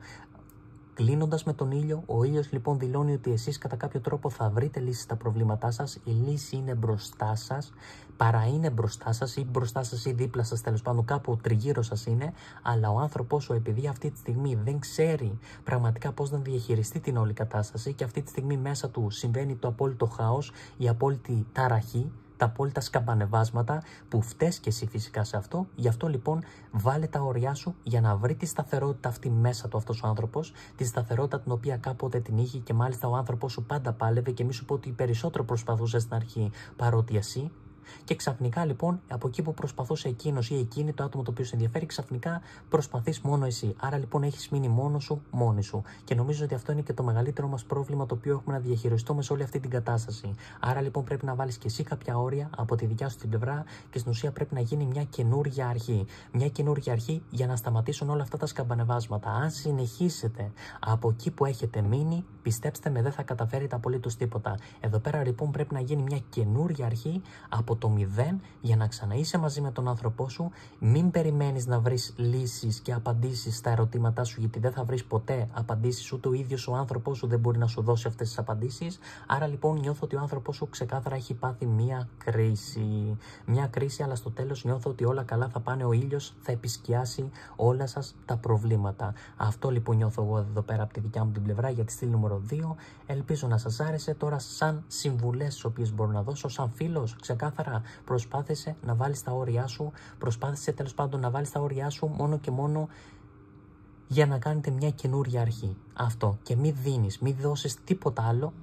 Κλείνοντας με τον ήλιο, ο ήλιος λοιπόν δηλώνει ότι εσείς κατά κάποιο τρόπο θα βρείτε λύση στα προβλήματά σας. Η λύση είναι μπροστά σας, παρά είναι μπροστά σας ή δίπλα σας, τέλος πάντων κάπου τριγύρω σας είναι, αλλά ο άνθρωπος σου, επειδή αυτή τη στιγμή δεν ξέρει πραγματικά πώς να διαχειριστεί την όλη κατάσταση και αυτή τη στιγμή μέσα του συμβαίνει το απόλυτο χάος, η απόλυτη ταραχή, τα απόλυτα σκαμπανεβάσματα, που φταίς και εσύ φυσικά σε αυτό. Γι' αυτό λοιπόν βάλε τα όρια σου για να βρει τη σταθερότητα αυτή μέσα του αυτός ο άνθρωπος, τη σταθερότητα την οποία κάποτε την είχε και μάλιστα ο άνθρωπος σου πάντα πάλευε και μη σου πω ότι περισσότερο προσπαθούσε στην αρχή παρότι εσύ. Και ξαφνικά λοιπόν από εκεί που προσπαθούσε εκείνος ή εκείνη, το άτομο το οποίο σε ενδιαφέρει, ξαφνικά προσπαθείς μόνο εσύ. Άρα λοιπόν έχεις μείνει μόνος σου, μόνη σου. Και νομίζω ότι αυτό είναι και το μεγαλύτερο μας πρόβλημα το οποίο έχουμε να διαχειριστούμε σε όλη αυτή την κατάσταση. Άρα λοιπόν πρέπει να βάλεις και εσύ κάποια όρια από τη δικιά σου την πλευρά και στην ουσία πρέπει να γίνει μια καινούργια αρχή. Μια καινούργια αρχή για να σταματήσουν όλα αυτά τα σκαμπανεβάσματα. Αν συνεχίσετε από εκεί που έχετε μείνει, πιστέψτε με, δεν θα καταφέρετε απολύτως τίποτα. Εδώ πέρα λοιπόν πρέπει να γίνει μια καινούργια αρχή από από το 0 για να ξαναείσαι μαζί με τον άνθρωπό σου. Μην περιμένεις να βρεις λύσεις και απαντήσεις στα ερωτήματά σου, γιατί δεν θα βρεις ποτέ απαντήσεις, ούτε ο ίδιος ο άνθρωπός σου δεν μπορεί να σου δώσει αυτές τις απαντήσεις. Άρα λοιπόν νιώθω ότι ο άνθρωπός σου ξεκάθαρα έχει πάθει μία κρίση. Μία κρίση, αλλά στο τέλος νιώθω ότι όλα καλά θα πάνε, ο ήλιος θα επισκιάσει όλα σας τα προβλήματα. Αυτό λοιπόν νιώθω εγώ εδώ πέρα από τη δικιά μου την πλευρά για τη στήλη νούμερο 2. Ελπίζω να σας άρεσε. Τώρα, σαν συμβουλές τις οποίες μπορώ να δώσω, σαν φίλος, ξεκάθαρα προσπάθησε να βάλεις τα όρια σου, προσπάθησε τέλος πάντων να βάλεις τα όρια σου μόνο και μόνο για να κάνετε μια καινούρια αρχή. Αυτό. Και μη δώσεις τίποτα άλλο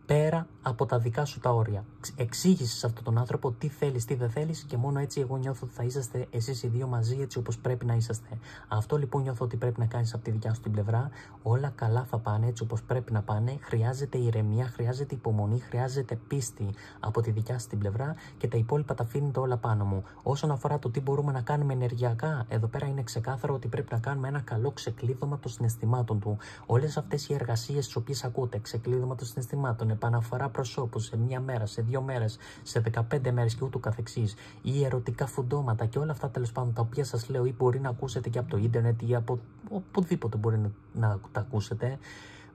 πέρα από τα δικά σου τα όρια. Εξήγησε σε αυτόν τον άνθρωπο τι θέλεις, τι δεν θέλεις, και μόνο έτσι εγώ νιώθω ότι θα είσαστε εσείς οι δύο μαζί έτσι όπως πρέπει να είσαστε. Αυτό λοιπόν νιώθω ότι πρέπει να κάνεις από τη δικιά σου την πλευρά. Όλα καλά θα πάνε έτσι όπως πρέπει να πάνε. Χρειάζεται ηρεμία, χρειάζεται υπομονή, χρειάζεται πίστη από τη δικιά σου την πλευρά, και τα υπόλοιπα τα αφήνετε όλα πάνω μου. Όσον αφορά το τι μπορούμε να κάνουμε ενεργειακά, εδώ πέρα είναι ξεκάθαρο ότι πρέπει να κάνουμε ένα καλό ξεκλείδωμα των συναισθημάτων του. Όλες αυτές οι εργασίες τις οποίες ακούτε, ξεκλείδωμα των συναισθημάτων, επαναφορά προσώπου σε μια μέρα, σε 2 μέρες, σε 15 μέρες και ούτω καθεξής, ή ερωτικά φουντώματα και όλα αυτά τέλος πάντων τα οποία σας λέω, ή μπορεί να ακούσετε και από το ίντερνετ ή από οπουδήποτε μπορεί να τα ακούσετε.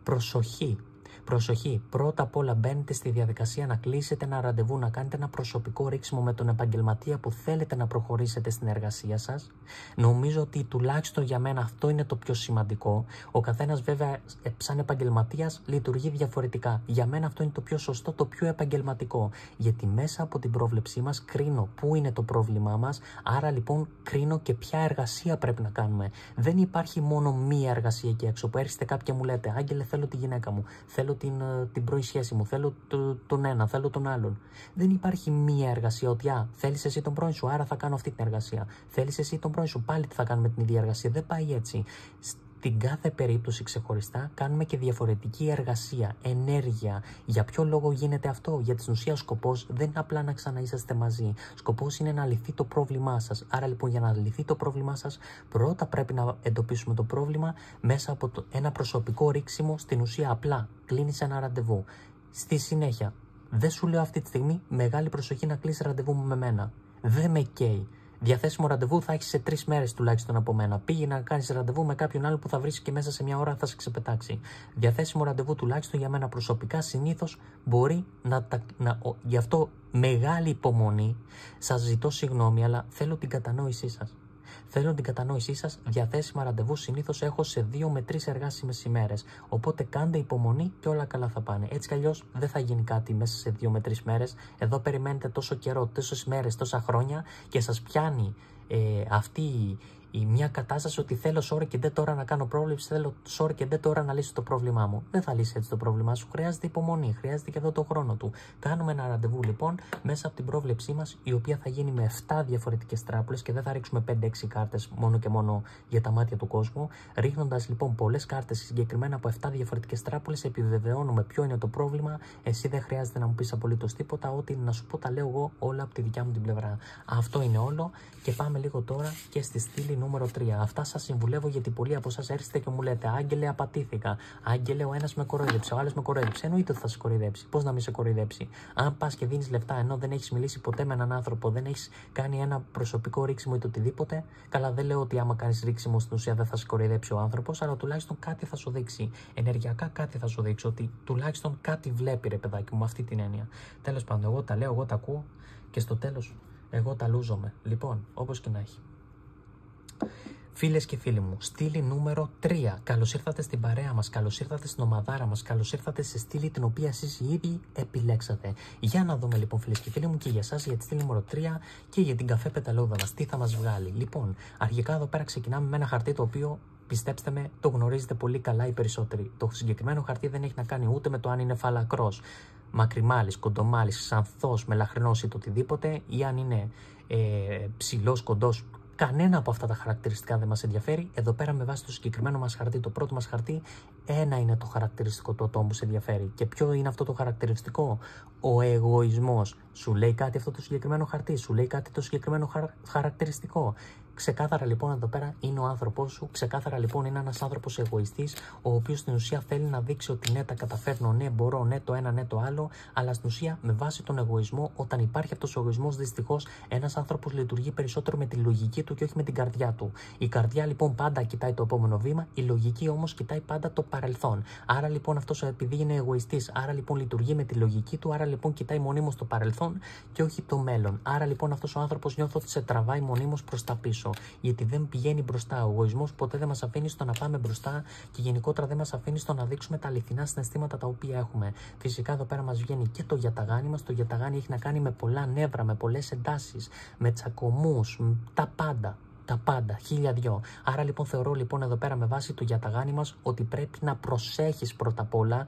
Προσοχή. Προσοχή. Πρώτα απ' όλα μπαίνετε στη διαδικασία να κλείσετε ένα ραντεβού, να κάνετε ένα προσωπικό ρίξιμο με τον επαγγελματία που θέλετε να προχωρήσετε στην εργασία σας. Νομίζω ότι τουλάχιστον για μένα αυτό είναι το πιο σημαντικό. Ο καθένας βέβαια σαν επαγγελματίας λειτουργεί διαφορετικά. Για μένα αυτό είναι το πιο σωστό, το πιο επαγγελματικό. Γιατί μέσα από την πρόβλεψή μας κρίνω πού είναι το πρόβλημά μας, άρα λοιπόν κρίνω και ποια εργασία πρέπει να κάνουμε. Δεν υπάρχει μόνο μία εργασία εκεί έξω που έρχεστε κάποιοι και μου λέτε «Άγγελε, θέλω τη γυναίκα μου, θέλω την πρώην σχέση μου, θέλω τον ένα, θέλω τον άλλον». Δεν υπάρχει μία εργασία ότι θέλεις εσύ τον πρώην σου, άρα θα κάνω αυτή την εργασία. Θέλεις εσύ τον πρώην σου, πάλι θα κάνουμε την ίδια εργασία. Δεν πάει έτσι. Στην κάθε περίπτωση ξεχωριστά κάνουμε και διαφορετική εργασία, ενέργεια. Για ποιο λόγο γίνεται αυτό? Για την ουσία ο σκοπός δεν είναι απλά να ξαναείσαστε μαζί. Σκοπός είναι να λυθεί το πρόβλημά σας. Άρα λοιπόν για να λυθεί το πρόβλημά σας, πρώτα πρέπει να εντοπίσουμε το πρόβλημα μέσα από ένα προσωπικό ρίξιμο. Στην ουσία απλά κλείνεις ένα ραντεβού. Στη συνέχεια, δεν σου λέω αυτή τη στιγμή μεγάλη προσοχή να κλείσεις ραντεβού με μένα. Δεν με καίει. Διαθέσιμο ραντεβού θα έχεις σε 3 μέρες τουλάχιστον από μένα. Πήγαινε να κάνεις ραντεβού με κάποιον άλλο που θα βρεις και μέσα σε 1 ώρα θα σε ξεπετάξει. Διαθέσιμο ραντεβού τουλάχιστον για μένα προσωπικά συνήθως μπορεί γι' αυτό μεγάλη υπομονή. Σας ζητώ συγγνώμη, αλλά θέλω την κατανόησή σας. Θέλω την κατανόησή σας. Διαθέσιμα ραντεβού συνήθως έχω σε 2 με 3 εργάσιμες ημέρες. Οπότε κάντε υπομονή και όλα καλά θα πάνε. Έτσι κι αλλιώς δεν θα γίνει κάτι μέσα σε 2 με 3 μέρες. Εδώ περιμένετε τόσο καιρό, τόσες μέρες, τόσα χρόνια και σας πιάνει αυτή μια κατάσταση ότι θέλω σ' ώρα και δεν τώρα να κάνω πρόβλεψη, θέλω σ' ώρα και δεν τώρα να λύσω το πρόβλημά μου. Δεν θα λύσει έτσι το πρόβλημά σου. Χρειάζεται υπομονή, χρειάζεται και εδώ το χρόνο του. Κάνουμε ένα ραντεβού λοιπόν μέσα από την πρόβλεψή μας, η οποία θα γίνει με 7 διαφορετικές τράπουλες και δεν θα ρίξουμε 5-6 κάρτες μόνο και μόνο για τα μάτια του κόσμου. Ρίχνοντας λοιπόν πολλές κάρτες συγκεκριμένα από 7 διαφορετικές τράπουλες, επιβεβαιώνουμε ποιο είναι το πρόβλημα. Εσύ δεν χρειάζεται να μου πεις απολύτως τίποτα. Ό,τι να σου πω τα λέω εγώ όλα από τη δικιά μου την πλευρά. Αυτό είναι όλο και πάμε λίγο τώρα και στη στήλη νούμερο 3. Αυτά σας συμβουλεύω γιατί πολλοί από εσάς έρχεστε και μου λέτε «Άγγελε, απατήθηκα. Άγγελε, ο ένας με κοροϊδέψε, ο άλλος με κοροϊδέψε». Εννοείται ότι θα σε κοροϊδέψει. Πώς να μην σε κοροϊδέψει? Αν πας και δίνεις λεφτά ενώ δεν έχεις μιλήσει ποτέ με έναν άνθρωπο, δεν έχεις κάνει ένα προσωπικό ρίξιμο ή το οτιδήποτε, καλά, δεν λέω ότι άμα κάνεις ρίξιμο στην ουσία δεν θα σε κοροϊδέψει ο άνθρωπος, αλλά τουλάχιστον κάτι θα σου δείξει. Ενεργειακά κάτι θα σου δείξει, ότι τουλάχιστον κάτι βλέπει, ρε παιδάκι μου, με αυτή την έννοια. Τέλος πάντων, εγώ τα λέω, εγώ τα ακούω και στο τέλος εγώ τα λούζομαι. Λοιπόν, όπως και να έχει. Φίλες και φίλοι μου, στήλη νούμερο 3. Καλώς ήρθατε στην παρέα μας, καλώς ήρθατε στην ομαδάρα μας, καλώς ήρθατε σε στήλη την οποία εσείς οι ίδιοι επιλέξατε. Για να δούμε λοιπόν, φίλες και φίλοι μου, και για εσάς για τη στήλη νούμερο 3 και για την καφέ πεταλούδα μας, τι θα μας βγάλει. Λοιπόν, αρχικά εδώ πέρα ξεκινάμε με ένα χαρτί το οποίο, πιστέψτε με, το γνωρίζετε πολύ καλά οι περισσότεροι. Το συγκεκριμένο χαρτί δεν έχει να κάνει ούτε με το αν είναι φαλακρός, μακριμάλης, κοντομάλης, ξανθός, μελαχρινός ή το οτιδήποτε, ή αν είναι ψηλός, κοντός. Κανένα από αυτά τα χαρακτηριστικά δεν μας ενδιαφέρει. Εδώ πέρα με βάση το συγκεκριμένο μας χαρτί, το πρώτο μας χαρτί, ένα είναι το χαρακτηριστικό του ατόμου που σε ενδιαφέρει. Και ποιο είναι αυτό το χαρακτηριστικό? Ο εγωισμός. Σου λέει κάτι αυτό το συγκεκριμένο χαρτί, σου λέει κάτι το συγκεκριμένο χαρακτηριστικό. Ξεκάθαρα λοιπόν εδώ πέρα είναι ο άνθρωπός σου, ξεκάθαρα λοιπόν είναι ένας άνθρωπος εγωιστής, ο οποίος στην ουσία θέλει να δείξει ότι ναι, τα καταφέρνω, ναι, μπορώ, ναι, το ένα, ναι, το άλλο, αλλά στην ουσία με βάση τον εγωισμό, όταν υπάρχει αυτός ο εγωισμός, δυστυχώς ένας άνθρωπος λειτουργεί περισσότερο με τη λογική του και όχι με την καρδιά του. Η καρδιά λοιπόν πάντα κοιτάει το επόμενο βήμα, η λογική όμως κοιτάει πάντα το παρελθόν. Άρα λοιπόν αυτός επειδή είναι εγωιστής, άρα λοιπόν λειτουργεί με τη λογική του, άρα λοιπόν κοιτάει μονίμως το παρελθόν και όχι το μέλλον. Άρα λοιπόν αυτός ο άνθρωπος νιώθω ότι σε τραβάει μονίμως προς τα πίσω. Γιατί δεν πηγαίνει μπροστά. Ο εγωισμός ποτέ δεν μας αφήνει στο να πάμε μπροστά και γενικότερα δεν μας αφήνει στο να δείξουμε τα αληθινά συναισθήματα τα οποία έχουμε. Φυσικά εδώ πέρα μας βγαίνει και το γιαταγάνι μας. Το γιαταγάνι έχει να κάνει με πολλά νεύρα, με πολλές εντάσεις, με τσακωμούς, τα πάντα. Τα πάντα, 1002. Άρα λοιπόν θεωρώ λοιπόν εδώ πέρα με βάση το γιαταγάνι μας ότι πρέπει να προσέχεις πρώτα απ' όλα.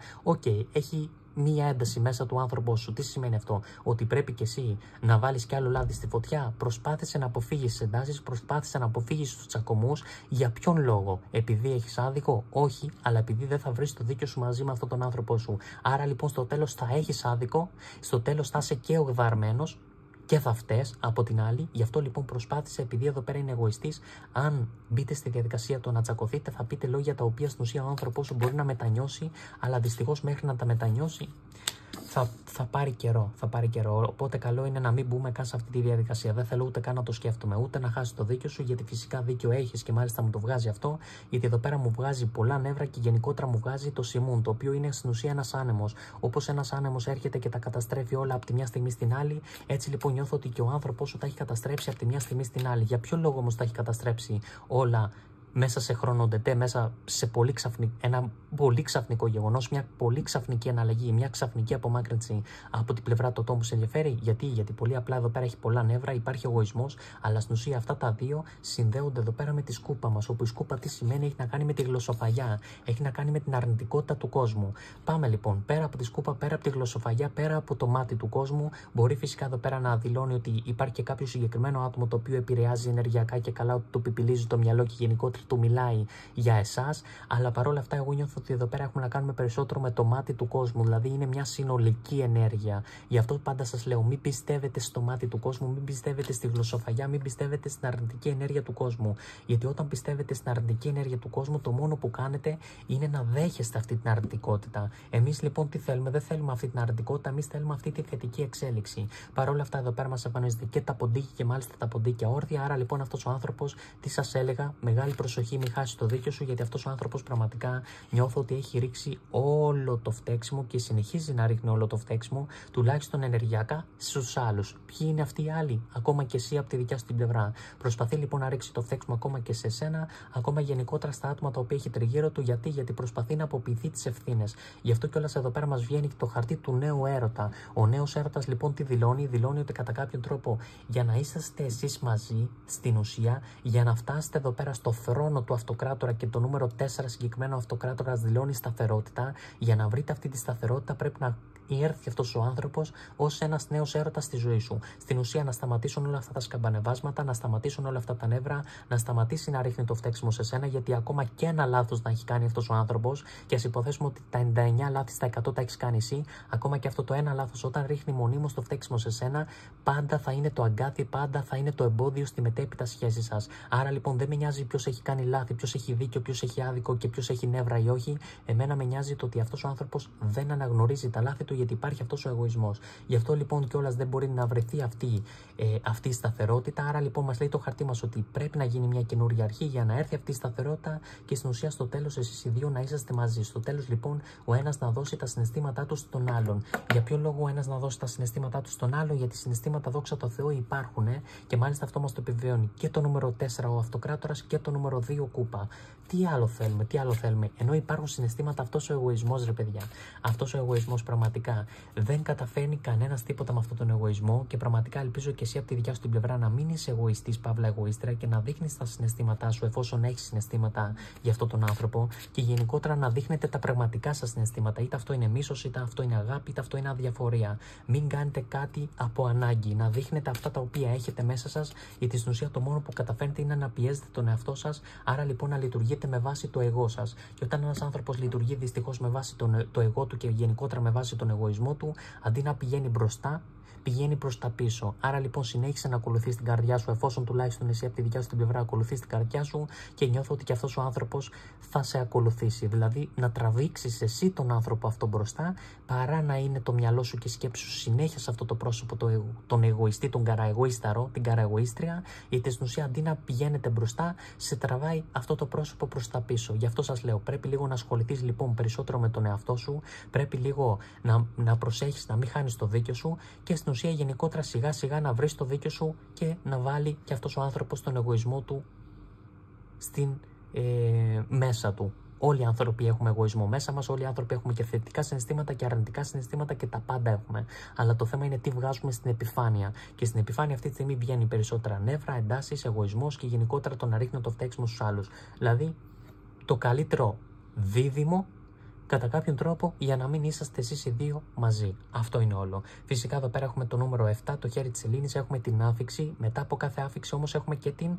Έχει μία ένταση μέσα του άνθρωπου σου. Τι σημαίνει αυτό? Ότι πρέπει και εσύ να βάλεις κι άλλο λάδι στη φωτιά. Προσπάθησε να αποφύγεις τις εντάσεις, προσπάθησε να αποφύγεις τους τσακωμούς. Για ποιον λόγο? Επειδή έχεις άδικο? Όχι, αλλά επειδή δεν θα βρεις το δίκιο σου μαζί με αυτόν τον άνθρωπό σου. Άρα λοιπόν στο τέλος θα έχεις άδικο, στο τέλος θα είσαι και ογδαρμένος και θα φταίς από την άλλη. Γι' αυτό λοιπόν προσπάθησε, επειδή εδώ πέρα είναι εγωιστής, αν μπείτε στη διαδικασία το να τσακωθείτε, θα πείτε λόγια τα οποία στην ουσία ο άνθρωπός σου μπορεί να μετανιώσει, αλλά δυστυχώς μέχρι να τα μετανιώσει θα πάρει καιρό. Οπότε καλό είναι να μην μπούμε καν σε αυτή τη διαδικασία. Δεν θέλω ούτε καν να το σκέφτομαι, ούτε να χάσει το δίκιο σου, γιατί φυσικά δίκιο έχεις και μάλιστα μου το βγάζει αυτό, γιατί εδώ πέρα μου βγάζει πολλά νεύρα και γενικότερα μου βγάζει το σιμούν, το οποίο είναι στην ουσία ένας άνεμος. Όπως ένας άνεμος έρχεται και τα καταστρέφει όλα από τη μια στιγμή στην άλλη, έτσι λοιπόν νιώθω ότι και ο άνθρωπός σου τα έχει καταστρέψει από τη μια στιγμή στην άλλη. Για ποιο λόγο όμως τα έχει καταστρέψει όλα μέσα σε χρόνο ντετέ, μέσα σε ένα πολύ ξαφνικό γεγονός, μια πολύ ξαφνική αναλλαγή, μια ξαφνική απομάκρυνση από την πλευρά του ατόμου που σε ενδιαφέρει? Γιατί πολύ απλά εδώ πέρα έχει πολλά νεύρα, υπάρχει εγωισμός, αλλά στην ουσία αυτά τα δύο συνδέονται εδώ πέρα με τη σκούπα μας. Όπου η σκούπα τι σημαίνει? Έχει να κάνει με τη γλωσσοφαγιά, έχει να κάνει με την αρνητικότητα του κόσμου. Πάμε λοιπόν πέρα από τη σκούπα, πέρα από τη γλωσσοφαγιά, πέρα από το μάτι του κόσμου. Μπορεί φυσικά εδώ πέρα να δηλώνει ότι υπάρχει και κάποιο συγκεκριμένο άτομο το οποίο επηρεάζει ενεργειακά και καλά, ότι του πιπιλίζει το μυαλό και γενικότερα του μιλάει για εσάς, αλλά παρόλα αυτά εγώ νιώθω ότι εδώ πέρα έχουμε να κάνουμε περισσότερο με το μάτι του κόσμου, δηλαδή είναι μια συνολική ενέργεια. Γι' αυτό πάντα σας λέω, μην πιστεύετε στο μάτι του κόσμου, μην πιστεύετε στη γλωσσοφαγιά, μην πιστεύετε στην αρνητική ενέργεια του κόσμου. Γιατί όταν πιστεύετε στην αρνητική ενέργεια του κόσμου, το μόνο που κάνετε είναι να δέχεστε αυτή την αρνητικότητα. Εμείς λοιπόν τι θέλουμε? Δεν θέλουμε αυτή την αρνητικότητα, εμείς θέλουμε αυτή τη θετική εξέλιξη. Παρόλα αυτά εδώ πέρα μας εμφανίζεται και τα ποντίκια και μάλιστα τα ποντίκια όρθια. Άρα λοιπόν αυτός ο άνθρωπος, τι σας έλεγα, μεγάλη προσοχή, μην χάσει το δίκιο σου, γιατί αυτός ο άνθρωπος πραγματικά νιώθω ότι έχει ρίξει όλο το φταίξιμο και συνεχίζει να ρίχνει όλο το φταίξιμο, τουλάχιστον ενεργειακά, στους άλλους. Ποιοι είναι αυτοί οι άλλοι? Ακόμα και εσύ από τη δικιά σου την πλευρά. Προσπαθεί λοιπόν να ρίξει το φταίξιμο ακόμα και σε σένα, ακόμα γενικότερα στα άτομα τα οποία έχει τριγύρω του. Γιατί προσπαθεί να αποποιηθεί τις ευθύνες. Γι' αυτό κιόλας εδώ πέρα μας βγαίνει το χαρτί του νέου έρωτα. Ο νέος έρωτας λοιπόν τι δηλώνει? Δηλώνει ότι κατά κάποιον τρόπο για να είσαστε εσείς μαζί, στην ουσία, για να φτάσετε εδώ πέρα στο θρόνο του αυτοκράτορα, και το νούμερο 4 συγκεκριμένο αυτοκράτορας δηλώνει σταθερότητα. Για να βρείτε αυτή τη σταθερότητα πρέπει να έρθει αυτός ο άνθρωπος ως ένας νέος έρωτας στη ζωή σου. Στην ουσία να σταματήσουν όλα αυτά τα σκαμπανεβάσματα, να σταματήσουν όλα αυτά τα νεύρα, να σταματήσει να ρίχνει το φταίξιμο σε σένα, γιατί ακόμα και ένα λάθος να έχει κάνει αυτός ο άνθρωπος, και ας υποθέσουμε ότι τα 99 λάθη στα 100 τα έχεις κάνει εσύ, ακόμα και αυτό το ένα λάθος όταν ρίχνει μονίμως το φταίξιμο σε σένα, πάντα θα είναι το αγκάθι, πάντα θα είναι το εμπόδιο στη μετέπειτα σχέση σας. Άρα λοιπόν δεν με νοιάζει ποιος έχει κάνει λάθη, ποιος έχει δίκιο, ποιος έχει άδικο και ποιος έχει νεύρα ή όχι. Εμένα με νοιάζει το ότι αυτός ο άνθρωπος δεν αναγνωρίζει τα λάθη του, γιατί υπάρχει αυτός ο εγωισμός. Γι' αυτό λοιπόν κιόλας δεν μπορεί να βρεθεί αυτή η σταθερότητα. Άρα λοιπόν μας λέει το χαρτί μας ότι πρέπει να γίνει μια καινούργια αρχή για να έρθει αυτή η σταθερότητα, και στην ουσία στο τέλος εσείς οι δύο να είσαστε μαζί. Στο τέλος λοιπόν ο ένας να δώσει τα συναισθήματά του στον άλλον. Για ποιο λόγο ο ένας να δώσει τα συναισθήματά του στον άλλον? Γιατί συναισθήματα, δόξα τω Θεώ, υπάρχουν, και μάλιστα αυτό μας το επιβεβαιώνει και το νούμερο 4 ο αυτοκράτορας και το νούμερο 2 κούπα. Τι άλλο θέλουμε? Ενώ υπάρχουν συναισθήματα, αυτός ο εγωισμός, ρε παιδιά, αυτός ο εγωισμός πραγματικά δεν καταφέρνει κανένας τίποτα με αυτόν τον εγωισμό, και πραγματικά ελπίζω και εσύ από τη δικιά σου την πλευρά να μην είσαι εγωιστής, παύλα εγωίστρια, και να δείχνεις τα συναισθήματά σου εφόσον έχεις συναισθήματα για αυτόν τον άνθρωπο, και γενικότερα να δείχνετε τα πραγματικά σας συναισθήματα. Είτε αυτό είναι μίσος, είτε αυτό είναι αγάπη, είτε αυτό είναι αδιαφορία. Μην κάνετε κάτι από ανάγκη. Να δείχνετε αυτά τα οποία έχετε μέσα σας, γιατί στην ουσία το μόνο που καταφέρνετε είναι να πιέζετε τον εαυτό σας. Άρα λοιπόν να λειτουργείτε με βάση το εγώ σας. Και όταν ένας άνθρωπος λειτουργεί δυστυχώς με βάση το εγώ του και γενικότερα με βάση τον εγωισμό του, αντί να πηγαίνει μπροστά, πηγαίνει προς τα πίσω. Άρα λοιπόν συνέχισε να ακολουθείς την καρδιά σου, εφόσον τουλάχιστον εσύ από τη δικιά σου την πλευρά ακολουθείς την καρδιά σου και νιώθω ότι και αυτός ο άνθρωπος θα σε ακολουθήσει. Δηλαδή να τραβήξεις εσύ τον άνθρωπο αυτό μπροστά, παρά να είναι το μυαλό σου και η σκέψη σου συνέχεια σε αυτό το πρόσωπο, τον εγωιστή, τον καραεγωίσταρο, την καραεγωίστρια, γιατί στην ουσία αντί να πηγαίνετε μπροστά, σε τραβάει αυτό το πρόσωπο προς τα πίσω. Γι' αυτό σας λέω, πρέπει λίγο να ασχοληθείς λοιπόν περισσότερο με τον εαυτό σου, πρέπει λίγο να προσέχεις να μην χάνεις το δίκιο σου και στην ουσία γενικότερα σιγά σιγά να βρεις το δίκιο σου και να βάλει και αυτός ο άνθρωπος τον εγωισμό του μέσα του. Όλοι οι άνθρωποι έχουμε εγωισμό μέσα μας, όλοι οι άνθρωποι έχουμε και θετικά συναισθήματα και αρνητικά συναισθήματα και τα πάντα έχουμε. Αλλά το θέμα είναι τι βγάζουμε στην επιφάνεια. Και στην επιφάνεια αυτή τη στιγμή βγαίνει περισσότερα νεύρα, εντάσεις, εγωισμός και γενικότερα το να ρίχνω το φταίξιμο στους άλλους. Δηλαδή, το καλύτερο δίδυμο κατά κάποιον τρόπο για να μην είσαστε εσείς οι δύο μαζί. Αυτό είναι όλο. Φυσικά εδώ πέρα έχουμε το νούμερο 7, το χέρι της Σελήνης, έχουμε την άφιξη. Μετά από κάθε άφιξη όμως έχουμε και την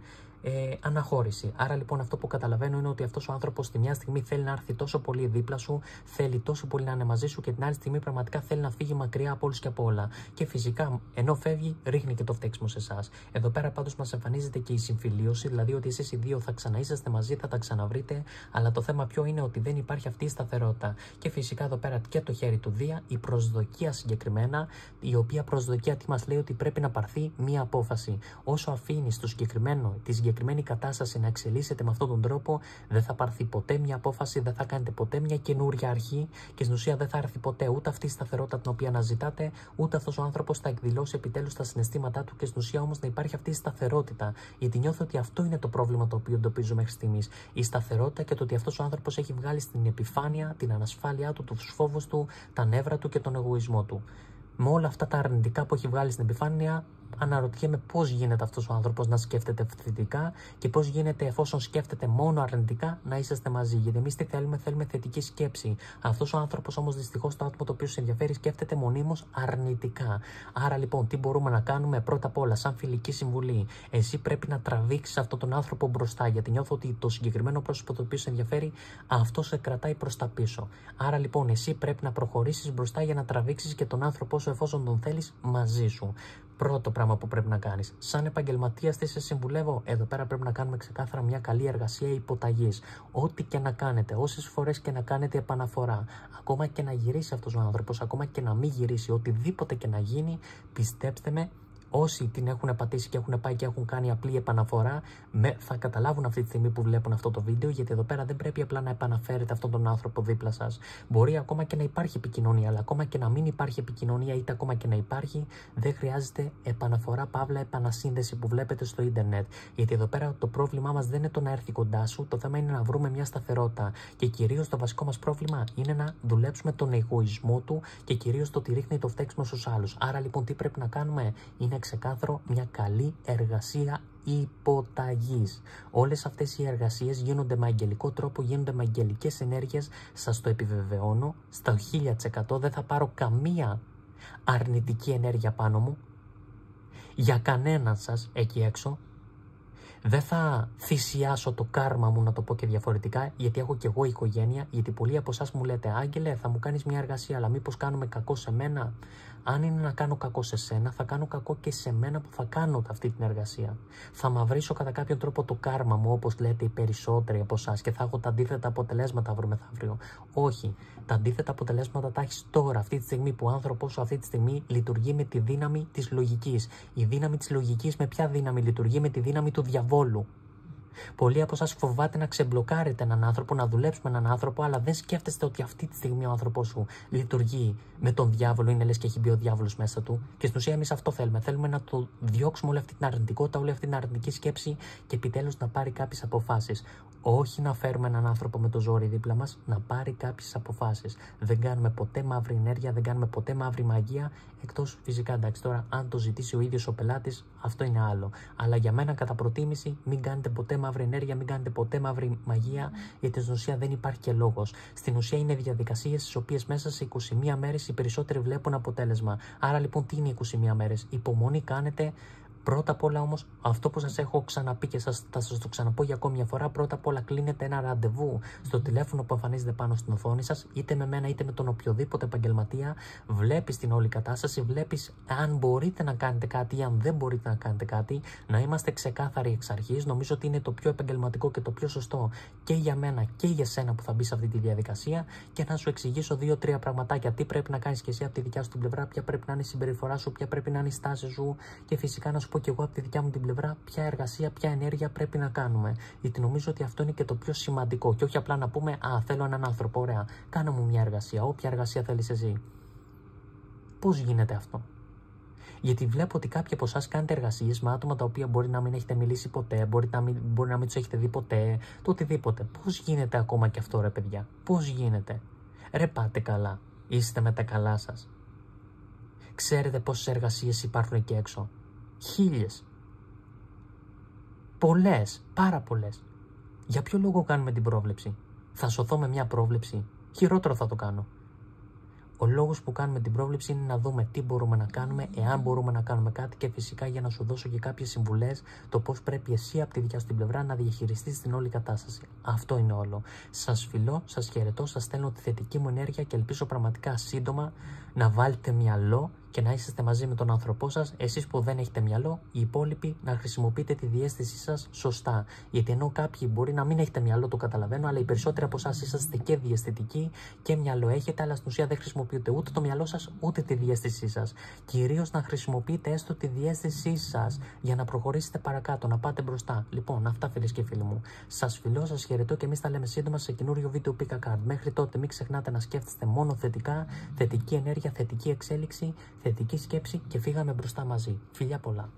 αναχώρηση. Άρα λοιπόν αυτό που καταλαβαίνω είναι ότι αυτός ο άνθρωπος τη μια στιγμή θέλει να έρθει τόσο πολύ δίπλα σου, θέλει τόσο πολύ να είναι μαζί σου και την άλλη στιγμή πραγματικά θέλει να φύγει μακριά από όλους και από όλα. Και φυσικά ενώ φεύγει ρίχνει και το φταίξιμο σε εσάς. Εδώ πέρα πάντως μας εμφανίζεται και η συμφιλίωση, δηλαδή ότι εσείς οι δύο θα ξαναείσαστε μαζί, θα τα ξαναβρείτε, αλλά το θέμα ποιο είναι ότι δεν υπάρχει αυτή η σταθερότητα. Και φυσικά εδώ πέρα και το χέρι του Δία, η προσδοκία συγκεκριμένα, η οποία προσδοκία τι μας λέει ότι πρέπει να πάρθει μία απόφαση. Όσο αφήνεις τη συγκεκριμένη κατάσταση να εξελίσσεται με αυτόν τον τρόπο, δεν θα πάρθει ποτέ μία απόφαση, δεν θα κάνετε ποτέ μια καινούρια αρχή και στην ουσία δεν θα έρθει ποτέ ούτε αυτή η σταθερότητα την οποία αναζητάτε, ούτε αυτός ο άνθρωπος θα εκδηλώσει επιτέλους τα συναισθήματά του και στην ουσία όμως να υπάρχει αυτή η σταθερότητα. Γιατί νιώθω ότι αυτό είναι το πρόβλημα το οποίο εντοπίζω μέχρι στιγμής. Η σταθερότητα και το ότι αυτός ο άνθρωπος έχει βγάλει στην επιφάνεια την ανασφάλειά του, τους φόβους του, τα νεύρα του και τον εγωισμό του. Με όλα αυτά τα αρνητικά που έχει βγάλει στην επιφάνεια, αναρωτιέμαι πώς γίνεται αυτός ο άνθρωπος να σκέφτεται θετικά και πώς γίνεται εφόσον σκέφτεται μόνο αρνητικά να είσαστε μαζί. Γιατί εμείς τι θέλουμε, θέλουμε θετική σκέψη. Αυτός ο άνθρωπος όμως δυστυχώς το άτομο το οποίο σε ενδιαφέρει σκέφτεται μονίμως αρνητικά. Άρα λοιπόν τι μπορούμε να κάνουμε? Πρώτα απ' όλα, σαν φιλική συμβουλή, εσύ πρέπει να τραβήξεις αυτόν τον άνθρωπο μπροστά. Γιατί νιώθω ότι το συγκεκριμένο πρόσωπο το οποίο σε ενδιαφέρει, αυτό σε κρατάει προς τα πίσω. Άρα λοιπόν εσύ πρέπει να προχωρήσεις μπροστά για να τραβήξεις και τον άνθρωπό σου εφόσον τον θέλεις μαζί σου. Πρώτο πράγμα που πρέπει να κάνεις. Σαν επαγγελματίας, τι σε συμβουλεύω? Εδώ πέρα πρέπει να κάνουμε ξεκάθαρα μια καλή εργασία υποταγής. Ό,τι και να κάνετε, όσες φορές και να κάνετε επαναφορά, ακόμα και να γυρίσει αυτός ο άνθρωπος, ακόμα και να μην γυρίσει, οτιδήποτε και να γίνει, πιστέψτε με, όσοι την έχουν πατήσει και έχουν πάει και έχουν κάνει απλή επαναφορά, θα καταλάβουν αυτή τη στιγμή που βλέπουν αυτό το βίντεο, γιατί εδώ πέρα δεν πρέπει απλά να επαναφέρετε αυτόν τον άνθρωπο δίπλα σας. Μπορεί ακόμα και να υπάρχει επικοινωνία, αλλά ακόμα και να μην υπάρχει επικοινωνία, είτε ακόμα και να υπάρχει, δεν χρειάζεται επαναφορά, παύλα, επανασύνδεση που βλέπετε στο ίντερνετ. Γιατί εδώ πέρα το πρόβλημά μας δεν είναι το να έρθει κοντά σου, το θέμα είναι να βρούμε μια σταθερότητα. Και κυρίως το βασικό μας πρόβλημα είναι να δουλέψουμε τον εγωισμό του και κυρίως το ότι ρίχνει το φταίξιμο στους άλλους. Άρα λοιπόν τι πρέπει να κάνουμε? Είναι ξεκάθαρο μια καλή εργασία υποταγής. Όλες αυτές οι εργασίες γίνονται με αγγελικό τρόπο, γίνονται με αγγελικές ενέργειες, σας το επιβεβαιώνω, στα 1000% δεν θα πάρω καμία αρνητική ενέργεια πάνω μου, για κανέναν σας εκεί έξω. Δεν θα θυσιάσω το κάρμα μου, να το πω και διαφορετικά, γιατί έχω και εγώ οικογένεια. Γιατί πολλοί από εσάς μου λέτε, Άγγελε, θα μου κάνεις μια εργασία, αλλά μήπως κάνουμε κακό σε μένα? Αν είναι να κάνω κακό σε σένα, θα κάνω κακό και σε μένα που θα κάνω αυτή την εργασία. Θα μαυρίσω κατά κάποιον τρόπο το κάρμα μου, όπως λέτε οι περισσότεροι από εσάς, και θα έχω τα αντίθετα αποτελέσματα αύριο μεθαύριο. Όχι. Τα αντίθετα αποτελέσματα τα έχεις τώρα, αυτή τη στιγμή που ο άνθρωπος σου αυτή τη στιγμή λειτουργεί με τη δύναμη της λογικής. Η δύναμη της λογικής με ποια δύναμη λειτουργεί? Με τη δύναμη του διαβόλου. Πολλοί από εσάς φοβάται να ξεμπλοκάρετε έναν άνθρωπο, να δουλέψουμε έναν άνθρωπο, αλλά δεν σκέφτεστε ότι αυτή τη στιγμή ο άνθρωπός σου λειτουργεί με τον διάβολο, είναι λες και έχει μπει ο διάβολος μέσα του. Και στην ουσία εμείς αυτό θέλουμε. Θέλουμε να το διώξουμε όλη αυτή την αρνητικότητα, όλη αυτή την αρνητική σκέψη και επιτέλους να πάρει κάποιες αποφάσεις. Όχι να φέρουμε έναν άνθρωπο με το ζόρι δίπλα μας, να πάρει κάποιες αποφάσεις. Δεν κάνουμε ποτέ μαύρη ενέργεια, δεν κάνουμε ποτέ μαύρη μαγεία, εκτός φυσικά, εντάξει, τώρα αν το ζητήσει ο ίδιος ο πελάτης, αυτό είναι άλλο. Αλλά για μένα, κατά προτίμηση, μην κάνετε ποτέ μαύρη ενέργεια, μην κάνετε ποτέ μαύρη μαγεία, γιατί στην ουσία δεν υπάρχει και λόγος. Στην ουσία είναι διαδικασίες στις οποίες μέσα σε 21 μέρες οι περισσότεροι βλέπουν αποτέλεσμα. Άρα λοιπόν, τι είναι 21 μέρες? Υπομονή κάνετε. Πρώτα απ' όλα όμως, αυτό που σας έχω ξαναπεί και θα σας το ξαναπώ για ακόμη μια φορά, πρώτα απ' όλα κλείνετε ένα ραντεβού στο τηλέφωνο που εμφανίζεται πάνω στην οθόνη σας, είτε με μένα είτε με τον οποιοδήποτε επαγγελματία. Βλέπεις την όλη κατάσταση, βλέπεις αν μπορείτε να κάνετε κάτι ή αν δεν μπορείτε να κάνετε κάτι, να είμαστε ξεκάθαροι εξ αρχής. Νομίζω ότι είναι το πιο επαγγελματικό και το πιο σωστό και για μένα και για σένα που θα μπει σε αυτή τη διαδικασία, και να σου εξηγήσω 2-3 πραγματάκια. Τι πρέπει να κάνεις και εσύ από τη δικιά σου την πλευρά, ποια πρέπει να είναι η συμπεριφορά σου, ποια πρέπει να είναι η στάση σου, και φυσικά να σου πω και εγώ από τη δικιά μου την πλευρά ποια εργασία, ποια ενέργεια πρέπει να κάνουμε. Γιατί νομίζω ότι αυτό είναι και το πιο σημαντικό. Και όχι απλά να πούμε, α, θέλω έναν άνθρωπο. Ωραία, κάνε μου μια εργασία. Όποια εργασία θέλεις εσύ. Πώς γίνεται αυτό? Γιατί βλέπω ότι κάποιοι από εσάς κάνετε εργασίες με άτομα τα οποία μπορεί να μην έχετε μιλήσει ποτέ, μπορεί να μην τους έχετε δει ποτέ, το οτιδήποτε. Πώς γίνεται ακόμα και αυτό, ρε παιδιά? Πώς γίνεται? Ρε, πάτε καλά? Είστε με τα καλά σας? Ξέρετε πόσες εργασίες υπάρχουν εκεί έξω? 1000. Πολλές, πάρα πολλές. Για ποιο λόγο κάνουμε την πρόβλεψη? Θα σωθώ με μια πρόβλεψη? Χειρότερο θα το κάνω. Ο λόγος που κάνουμε την πρόβλεψη είναι να δούμε τι μπορούμε να κάνουμε, εάν μπορούμε να κάνουμε κάτι, και φυσικά για να σου δώσω και κάποιες συμβουλές το πώς πρέπει εσύ από τη δικιά σου την πλευρά να διαχειριστείς την όλη κατάσταση. Αυτό είναι όλο. Σας φιλώ, σας χαιρετώ, σας στέλνω τη θετική μου ενέργεια και ελπίζω πραγματικά σύντομα να βάλετε μυαλό και να είσαστε μαζί με τον άνθρωπό σας. Εσείς που δεν έχετε μυαλό, οι υπόλοιποι να χρησιμοποιείτε τη διαίσθησή σας σωστά. Γιατί ενώ κάποιοι μπορεί να μην έχετε μυαλό, το καταλαβαίνω, αλλά οι περισσότεροι από εσάς είσαστε και διαισθητικοί και μυαλό έχετε, αλλά στην ουσία δεν χρησιμοποιείτε ούτε το μυαλό σας ούτε τη διαίσθησή σας. Κυρίως να χρησιμοποιείτε έστω τη διαίσθησή σας για να προχωρήσετε παρακάτω, να πάτε μπροστά. Λοιπόν, αυτά φίλες και φίλοι μου. Σας φιλώ, σας χαιρετώ και εμείς τα λέμε σύντομα σε καινούριο βίντεο Pick a Card. Μέχρι τότε μην ξεχνάτε να σκέφτεστε μόνο θετικά, θετική ενέργεια, θετική εξέλιξη, θετική σκέψη και φύγαμε μπροστά μαζί. Φιλιά πολλά.